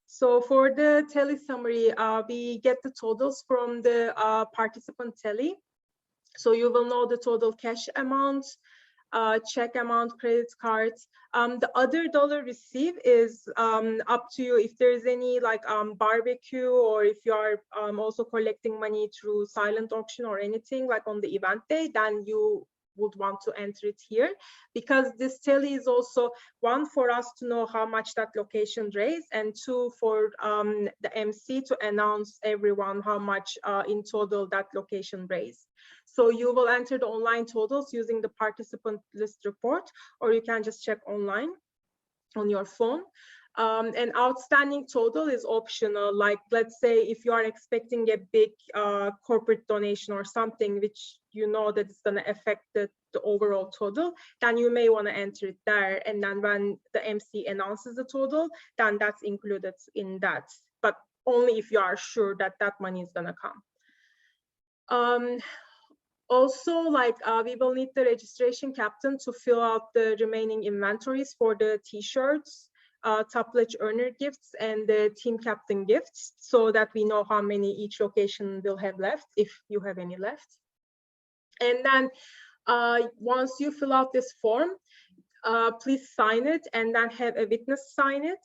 So for the tally summary, we get the totals from the participant tally. So you will know the total cash amount, check amount, credit cards. The other dollar receive is up to you. If there is any like barbecue, or if you are also collecting money through silent auction or anything like on the event day, then you would want to enter it here, because this tally is also one for us to know how much that location raised, and two for the MC to announce everyone how much in total that location raised. So you will enter the online totals using the participant list report, or you can just check online on your phone. And outstanding total is optional. Like, let's say if you are expecting a big corporate donation or something, which you know that it's going to affect the overall total, then you may want to enter it there. And then when the MC announces the total, then that's included in that. But only if you are sure that that money is going to come. Also, like we will need the registration captain to fill out the remaining inventories for the t-shirts, top pledge earner gifts, and the team captain gifts, so that we know how many each location will have left, if you have any left. And then once you fill out this form, please sign it and then have a witness sign it.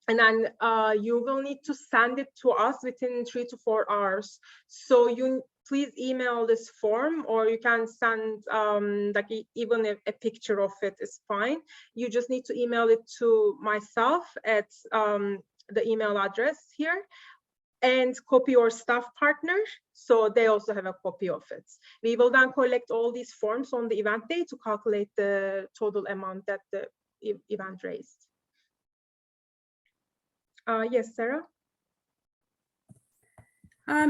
And then you will need to send it to us within 3 to 4 hours. So you please email this form, or you can send like even a picture of it is fine. You just need to email it to myself at the email address here, and copy your staff partner, so they also have a copy of it. We will then collect all these forms on the event day to calculate the total amount that the event raised. Yes, Sarah?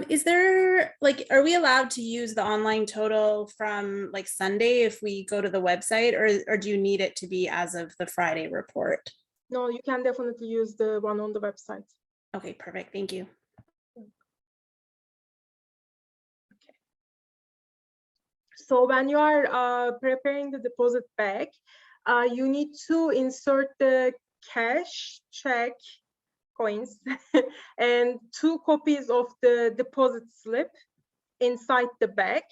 Is there, like, are we allowed to use the online total from like Sunday if we go to the website, or do you need it to be as of the Friday report? No, you can definitely use the one on the website. Okay, perfect. Thank you. Okay. So when you are preparing the deposit bag, you need to insert the cash, check, coins and 2 copies of the deposit slip inside the bag,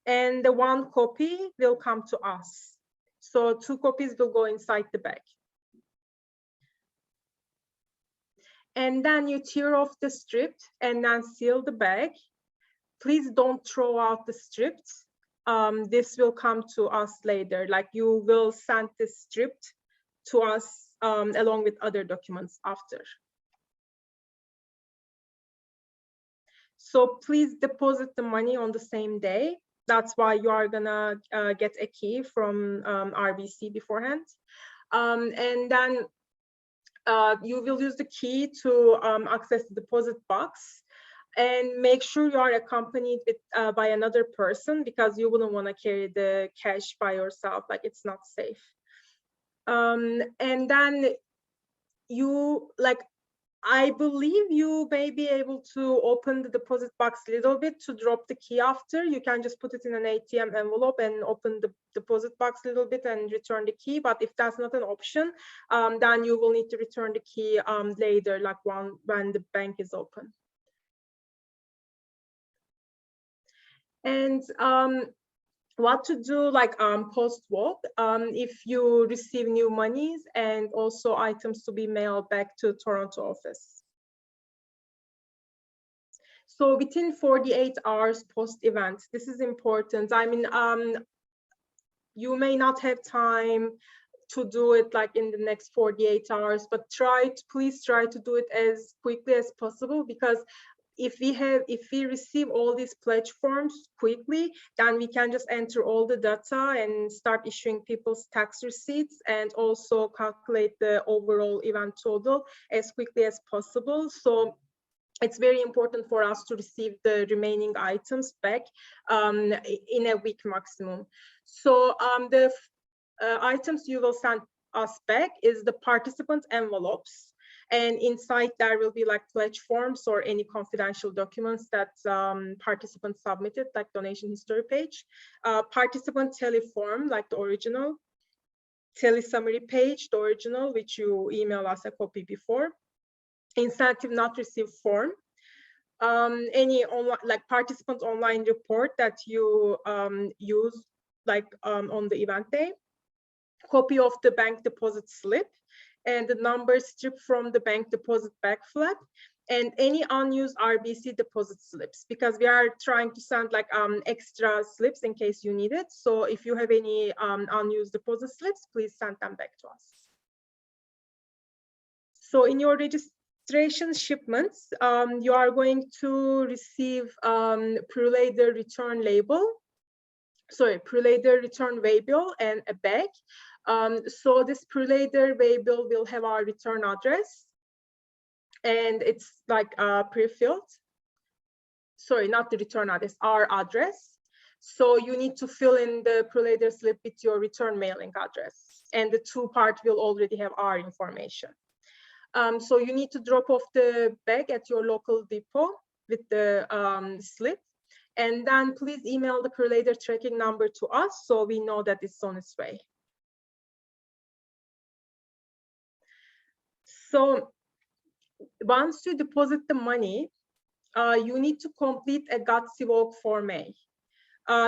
and the 1 copy will come to us. So 2 copies will go inside the bag. And then you tear off the strip and then seal the bag. Please don't throw out the strips. This will come to us later. Like, you will send the strip to us along with other documents after. So please deposit the money on the same day. That's why you are gonna get a key from RBC beforehand. And then you will use the key to access the deposit box, and make sure you are accompanied with, by another person, because you wouldn't want to carry the cash by yourself, like it's not safe. And then you like, I believe you may be able to open the deposit box a little bit to drop the key after. You can just put it in an ATM envelope and open the deposit box a little bit and return the key. But if that's not an option, then you will need to return the key later, like when the bank is open. And what to do like post walk if you receive new monies and also items to be mailed back to Toronto office. So within 48 hours post event, this is important. I mean, you may not have time to do it like in the next 48 hours, but please try to do it as quickly as possible, because if we receive all these pledge forms quickly, then we can just enter all the data and start issuing people's tax receipts and also calculate the overall event total as quickly as possible. So it's very important for us to receive the remaining items back in a week maximum. So the items you will send us back is the participant envelopes. And inside there will be like pledge forms or any confidential documents that participants submitted, like donation history page, participant teleform, like the original, tele summary page, the original, which you email us a copy before, incentive not received form, any online, like participant online report that you use like on the event day, copy of the bank deposit slip, and the number stripped from the bank deposit back flap, and any unused RBC deposit slips, because we are trying to send like extra slips in case you need it. So if you have any unused deposit slips, please send them back to us. So in your registration shipments, you are going to receive pre-later return label, sorry, pre-later return waybill and a bag. So this pre-later waybill will have our return address, and it's like pre-filled. Sorry, not the return address, our address. So you need to fill in the pre-later slip with your return mailing address, and the two part will already have our information. So you need to drop off the bag at your local depot with the slip, and then please email the pre-later tracking number to us so we know that it's on its way. So once you deposit the money, you need to complete a Gutsy Walk Form A.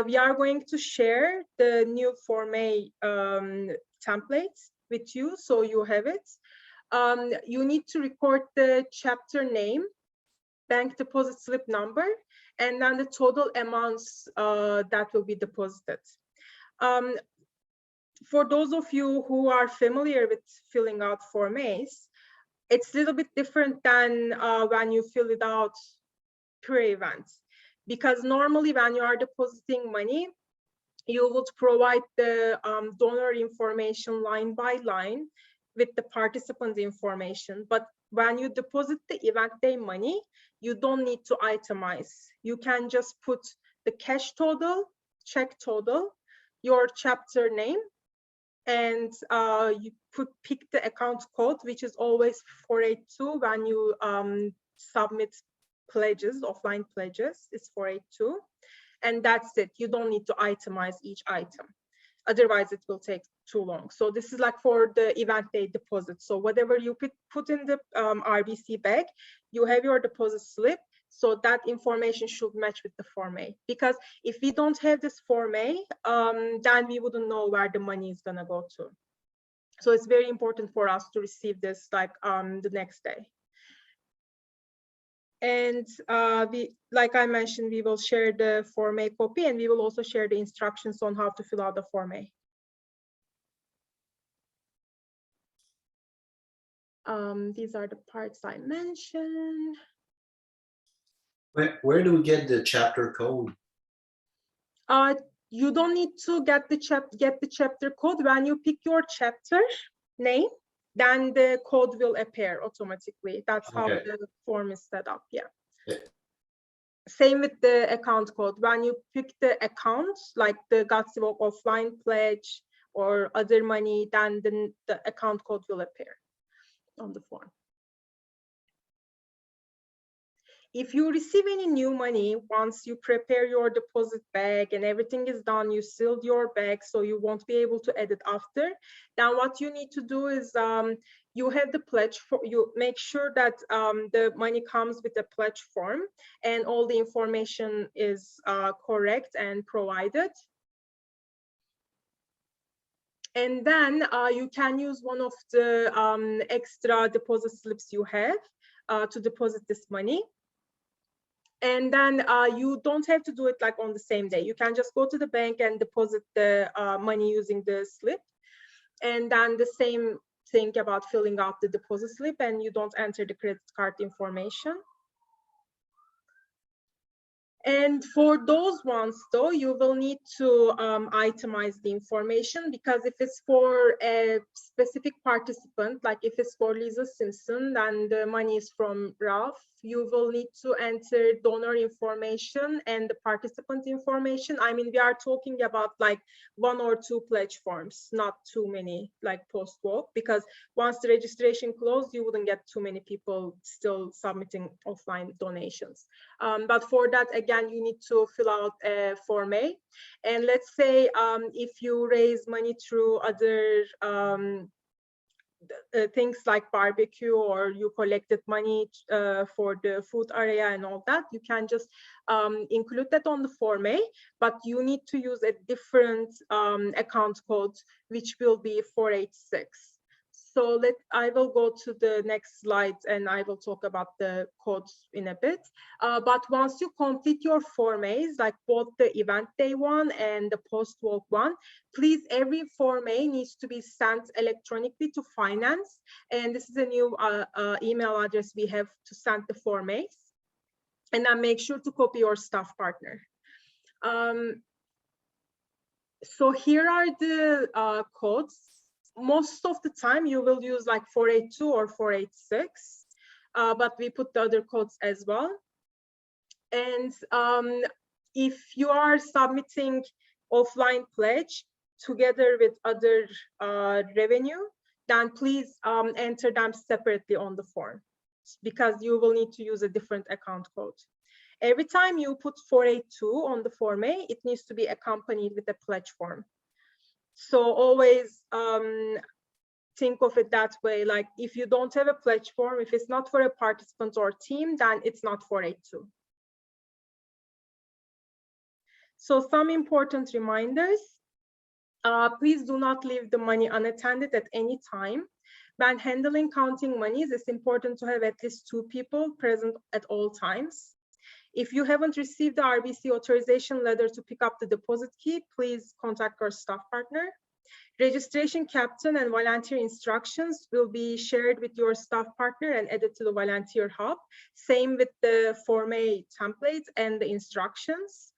We are going to share the new Form A templates with you, so you have it. You need to record the chapter name, bank deposit slip number, and then the total amounts that will be deposited. For those of you who are familiar with filling out Form A's, it's a little bit different than when you fill it out pre-event, because normally when you are depositing money, you would provide the donor information line by line with the participant information. But when you deposit the event day money, you don't need to itemize. You can just put the cash total, check total, your chapter name, and you pick the account code, which is always 482 when you submit pledges, offline pledges, it's 482. And that's it. You don't need to itemize each item. Otherwise, it will take too long. So this is like for the event day deposit. So whatever you put in the RBC bag, you have your deposit slip. So that information should match with the Form A. Because if we don't have this Form A, then we wouldn't know where the money is gonna go to. So it's very important for us to receive this like the next day. And like I mentioned, we will share the Form A copy, and we will also share the instructions on how to fill out the Form A. These are the parts I mentioned. Where do we get the chapter code? You don't need to get the chapter code. When you pick your chapter name, then the code will appear automatically. That's how the form is set up. Yeah. Same with the account code. When you pick the account, like the Gutsy Walk offline pledge or other money, then the account code will appear. on the form. If you receive any new money, once you prepare your deposit bag and everything is done, you sealed your bag so you won't be able to edit after, then what you need to do is you have the pledge for, you make sure that the money comes with a pledge form and all the information is correct and provided. And then you can use one of the extra deposit slips you have to deposit this money. And then you don't have to do it like on the same day. You can just go to the bank and deposit the money using the slip. And then the same thing about filling out the deposit slip, and you don't enter the credit card information. And for those ones, though, you will need to itemize the information, because if it's for a specific participant, like if it's for Lisa Simpson, then the money is from Ralph, you will need to enter donor information and the participant information. I mean, we are talking about like 1 or 2 pledge forms, not too many like post-walk, because once the registration closed, you wouldn't get too many people still submitting offline donations. But for that, again, you need to fill out a Form A. And let's say if you raise money through other things like barbecue, or you collected money for the food area and all that, you can just include that on the Form A, but you need to use a different account code, which will be 486. So I will go to the next slide and I will talk about the codes in a bit. But once you complete your Form A's, like both the event day one and the post-walk one, please, every Form A needs to be sent electronically to finance. And this is a new email address we have to send the Form A's. And then make sure to copy your staff partner. So here are the codes. Most of the time you will use like 482 or 486, but we put the other codes as well. And if you are submitting offline pledge together with other revenue, then please enter them separately on the form, because you will need to use a different account code. Every time you put 482 on the Form A, it needs to be accompanied with a pledge form. So always think of it that way. Like if you don't have a pledge form, if it's not for a participant or team, then it's not 482. So some important reminders. Please do not leave the money unattended at any time. When handling counting monies, it's important to have at least 2 people present at all times. If you haven't received the RBC authorization letter to pick up the deposit key, please contact your staff partner. Registration captain and volunteer instructions will be shared with your staff partner and added to the volunteer hub. Same with the Form A template and the instructions.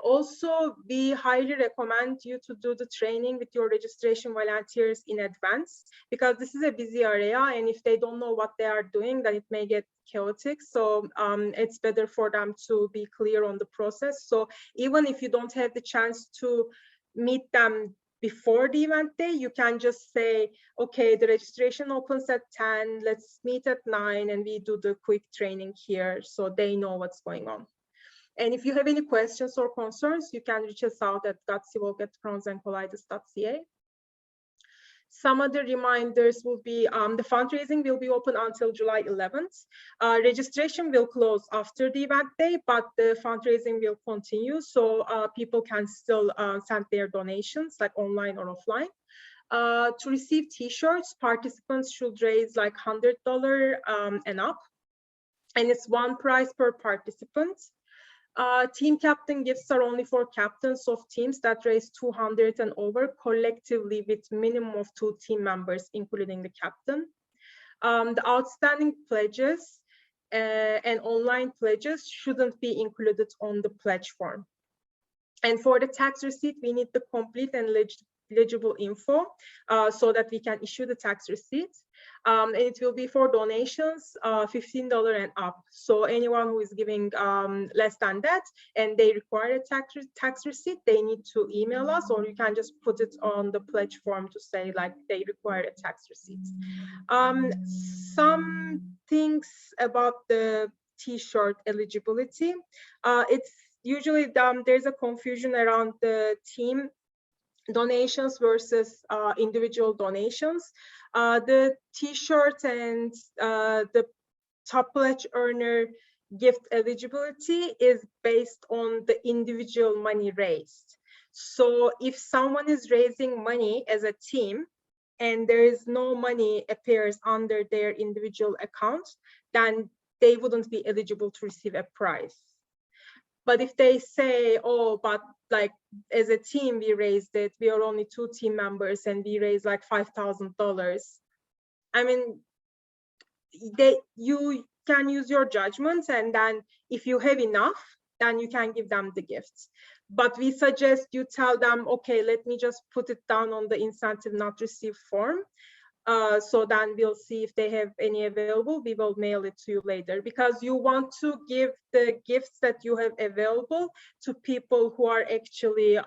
Also, we highly recommend you to do the training with your registration volunteers in advance, because this is a busy area, and if they don't know what they are doing, then it may get chaotic. So it's better for them to be clear on the process. So even if you don't have the chance to meet them before the event day, you can just say, okay, the registration opens at 10, let's meet at 9, and we do the quick training here, so they know what's going on. And if you have any questions or concerns, you can reach us out at gutsy@cronsandcollides.ca. Some other reminders will be the fundraising will be open until July 11th. Registration will close after the event day, but the fundraising will continue, so people can still send their donations, like online or offline. To receive t-shirts, participants should raise like $100 and up, and it's 1 prize per participant. Team captain gifts are only for captains of teams that raise 200 and over collectively, with minimum of 2 team members, including the captain. The outstanding pledges and online pledges shouldn't be included on the pledge form. And for the tax receipt, we need the complete and eligible info so that we can issue the tax receipts. And it will be for donations, $15 and up. So anyone who is giving less than that and they require a tax receipt, they need to email us, or you can just put it on the pledge form to say like they require a tax receipt. Some things about the T-shirt eligibility. It's usually there's a confusion around the team donations versus individual donations. The T-shirt and the top pledge earner gift eligibility is based on the individual money raised. So if someone is raising money as a team and there is no money appears under their individual account, then they wouldn't be eligible to receive a prize. But if they say, oh, but like as a team, we raised it, we are only 2 team members and we raised like $5,000. I mean, you can use your judgment, and then if you have enough, then you can give them the gifts. But we suggest you tell them, okay, let me just put it down on the incentive not received form. So then we'll see if they have any available. We will mail it to you later, because you want to give the gifts that you have available to people who are actually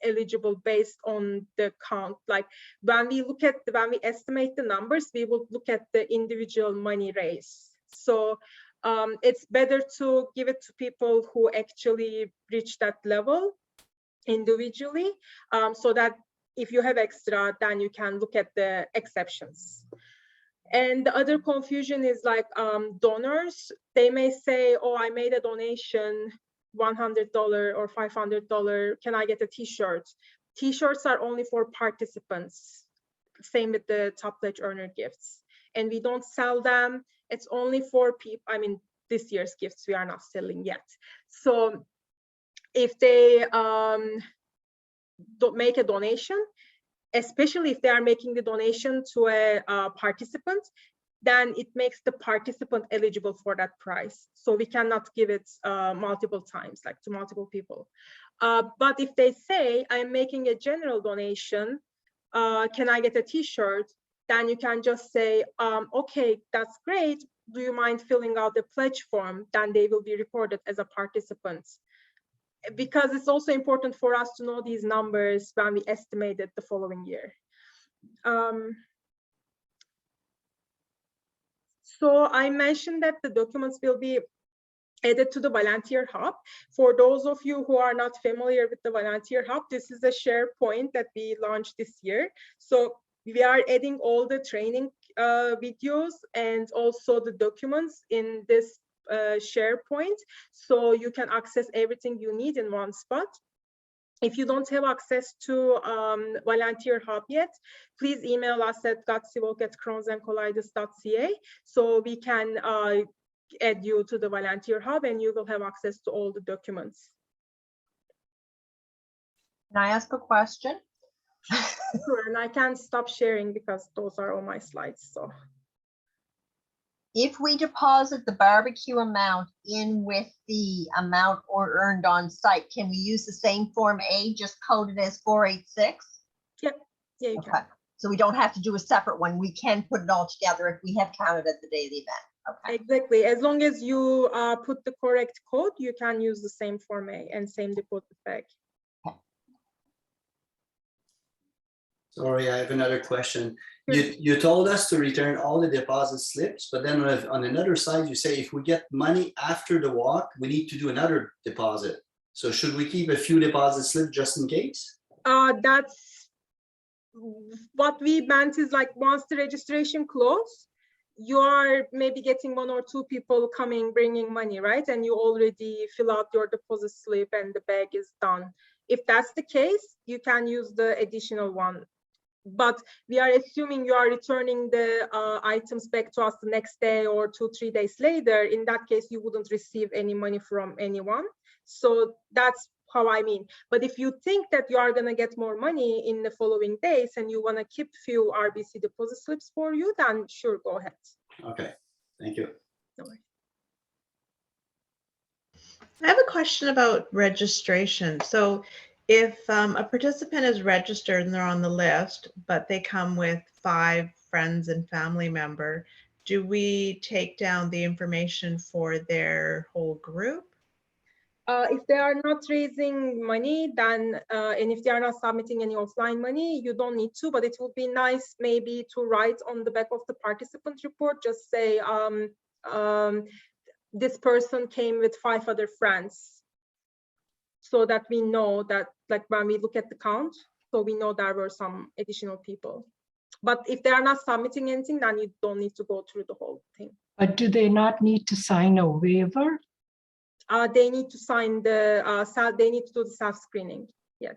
eligible based on the count. Like when we estimate the numbers, we will look at the individual money raised. So it's better to give it to people who actually reach that level individually, so that if you have extra, then you can look at the exceptions. And the other confusion is like donors. They may say, oh, I made a donation, $100 or $500. Can I get a T-shirt? T-shirts are only for participants. Same with the top pledge earner gifts. And we don't sell them. It's only for people. I mean, this year's gifts we are not selling yet. So if they make a donation, especially if they are making the donation to a participant, then it makes the participant eligible for that prize. So we cannot give it multiple times, like to multiple people. But if they say, I'm making a general donation, can I get a T-shirt? Then you can just say, okay, that's great. Do you mind filling out the pledge form? Then they will be recorded as a participant. Because it's also important for us to know these numbers when we estimate it the following year. So I mentioned that the documents will be added to the Volunteer Hub. For those of you who are not familiar with the Volunteer Hub, this is a SharePoint that we launched this year. So we are adding all the training videos and also the documents in this SharePoint, so you can access everything you need in one spot. If you don't have access to Volunteer Hub yet, please email us at gutsy@cronsandcollides.ca so we can add you to the Volunteer Hub and you will have access to all the documents. Can I ask a question? Sure, and I can't stop sharing because those are all my slides. So if we deposit the barbecue amount in with the amount or earned on site, can we use the same Form A, just coded as 486? Yep. Yeah, you can. So we don't have to do a separate one. We can put it all together if we have counted at the day of the event. Okay. Exactly. As long as you put the correct code, you can use the same Form A and same deposit bag. Sorry, I have another question. You told us to return all the deposit slips, but then on another side, you say if we get money after the walk, we need to do another deposit. So should we keep a few deposit slips just in case? That's what we meant is like once the registration closes, you are maybe getting 1 or 2 people coming, bringing money, right? And you already fill out your deposit slip and the bag is done. If that's the case, you can use the additional one. But we are assuming you are returning the items back to us the next day or 2-3 days later. In that case, you wouldn't receive any money from anyone. So that's how I mean. But if you think that you are going to get more money in the following days and you want to keep few RBC deposit slips for you, then sure, go ahead. Okay, thank you. No worries. I have a question about registration. So If a participant is registered and they're on the list, but they come with 5 friends and family member, do we take down the information for their whole group? If they are not raising money, then and if they are not submitting any offline money, you don't need to, but it would be nice maybe to write on the back of the participant report, just say this person came with 5 other friends, so that we know that, like, when we look at the count, so we know there were some additional people. But if they are not submitting anything, then you don't need to go through the whole thing. But do they not need to sign a waiver? They need to sign the they need to do the self-screening. Yes.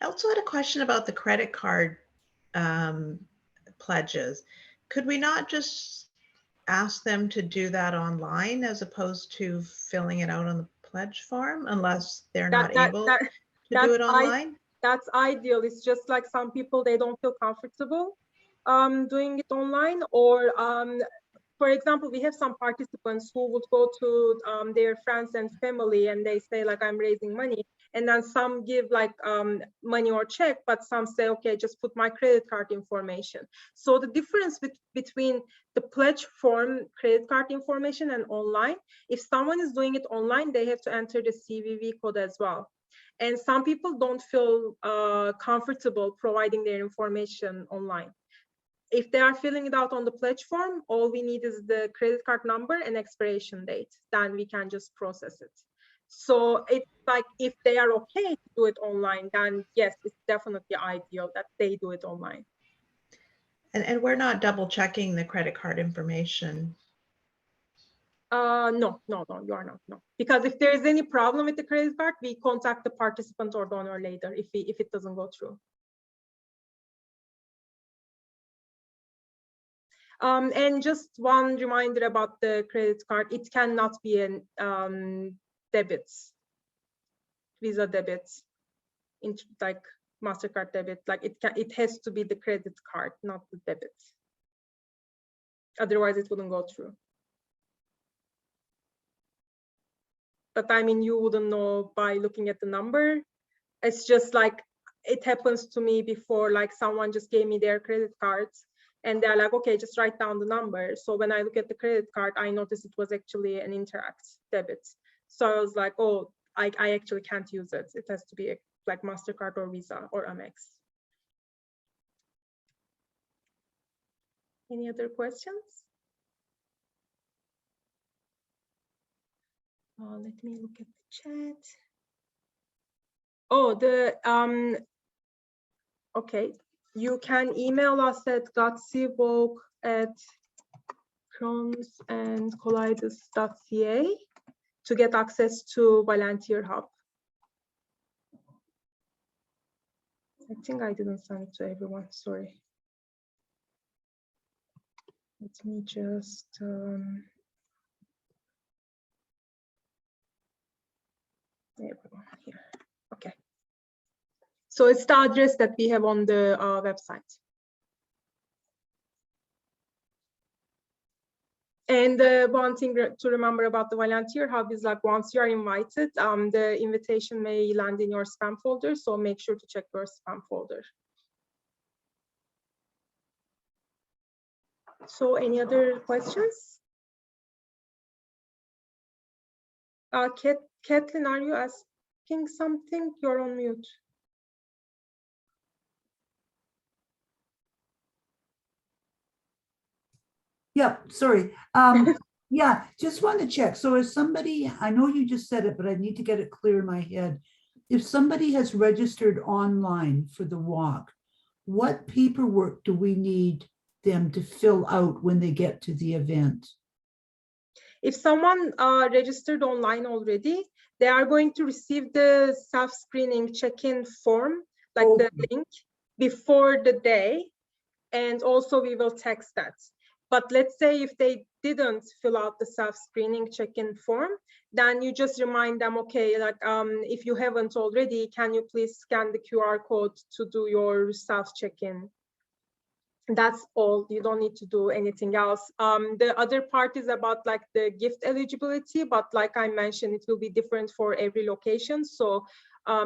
I also had a question about the credit card pledges. Could we not just ask them to do that online as opposed to filling it out on the pledge form, unless they're not able to do it online? That's ideal. It's just like some people, they don't feel comfortable doing it online, or for example, we have some participants who would go to their friends and family and they say, like, I'm raising money, and then some give like money or check, but some say, okay, just put my credit card information. So the difference between the pledge form credit card information and online, if someone is doing it online, they have to enter the CVV code as well. And some people don't feel comfortable providing their information online. If they are filling it out on the pledge form, all we need is the credit card number and expiration date. Then we can just process it. So it's like, if they are okay to do it online, then yes, it's definitely ideal that they do it online. And we're not double checking the credit card information. No, you are not, no. Because if there is any problem with the credit card, we contact the participant or donor later if it doesn't go through. And just one reminder about the credit card, it cannot be an debit, Visa debit, like MasterCard debit, like it has to be the credit card, not the debit. Otherwise it wouldn't go through. But I mean, you wouldn't know by looking at the number. It's just like, it happens to me before, like someone just gave me their credit cards and they're like, okay, just write down the number. So when I look at the credit card, I noticed it was actually an Interact debit. So I was like, oh, I actually can't use it. It has to be like MasterCard or Visa or Amex. Any other questions? Let me look at the chat. Oh, okay. You can email us at gutsy@cronsandcollides.ca to get access to Volunteer Hub. I think I didn't send it to everyone, sorry. Let me just, everyone here, okay. So it's the address that we have on the website. And one thing to remember about the Volunteer Hub is, like, once you are invited, the invitation may land in your spam folder, so make sure to check your spam folder. So any other questions? Kathleen, are you asking something? You're on mute. Yeah, sorry. Yeah, just want to check. So if somebody, I know you just said it, but I need to get it clear in my head. If somebody has registered online for the walk, what paperwork do we need them to fill out when they get to the event? If someone registered online already, they are going to receive the self-screening check-in form, like the link, before the day. And also we will text that. But let's say if they didn't fill out the self-screening check-in form, then you just remind them, okay, like if you haven't already, can you please scan the QR code to do your self-check-in? That's all. You don't need to do anything else. The other part is about like the gift eligibility, but like I mentioned, it will be different for every location. So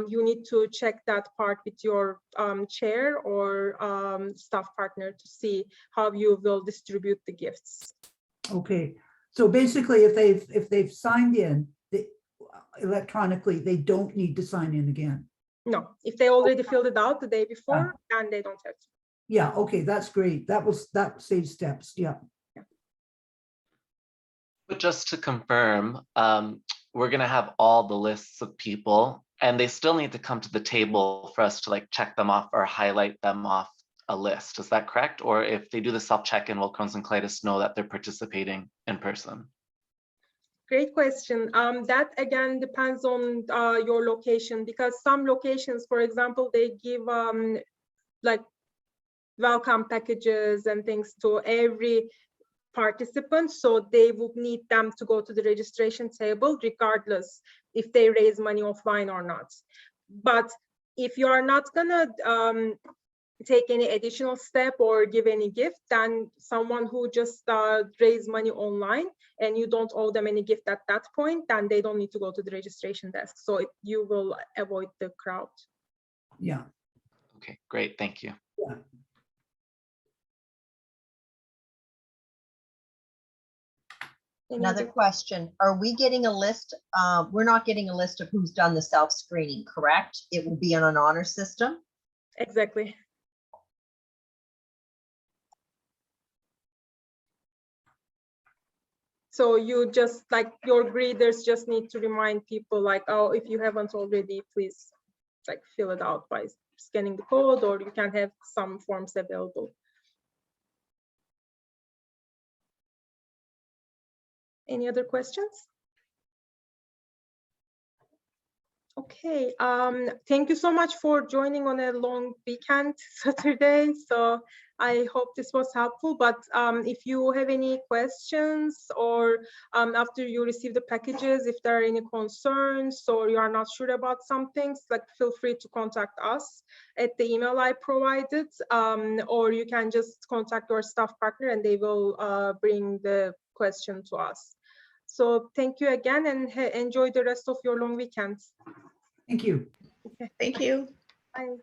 you need to check that part with your chair or staff partner to see how you will distribute the gifts. Okay, so basically, if they've signed in electronically, they don't need to sign in again. No, if they already filled it out the day before, then they don't have to. Yeah, okay, that's great. That saves steps. Yeah. But just to confirm, we're gonna have all the lists of people and they still need to come to the table for us to like check them off or highlight them off a list. Is that correct? Or if they do the self-check-in, will Crohn's and colitis know that they're participating in person? Great question. That again depends on your location, because some locations, for example, they give like welcome packages and things to every participant, so they would need them to go to the registration table regardless if they raise money offline or not. But if you are not gonna take any additional step or give any gift, then someone who just raise money online and you don't owe them any gift at that point, then they don't need to go to the registration desk, so you will avoid the crowd. Yeah. Okay, great, thank you. Yeah. Another question, are we getting a list? We're not getting a list of who's done the self-screening, correct? It will be on an honor system? Exactly. So you just like your greeters just need to remind people like, oh, if you haven't already, please like fill it out by scanning the code, or you can have some forms available. Any other questions? Okay, thank you so much for joining on a long weekend Saturday. So I hope this was helpful, but if you have any questions or after you receive the packages, if there are any concerns or you are not sure about some things, like feel free to contact us at the email I provided, or you can just contact your staff partner and they will bring the question to us. So thank you again and enjoy the rest of your long weekend. Thank you. Okay. Thank you. Bye.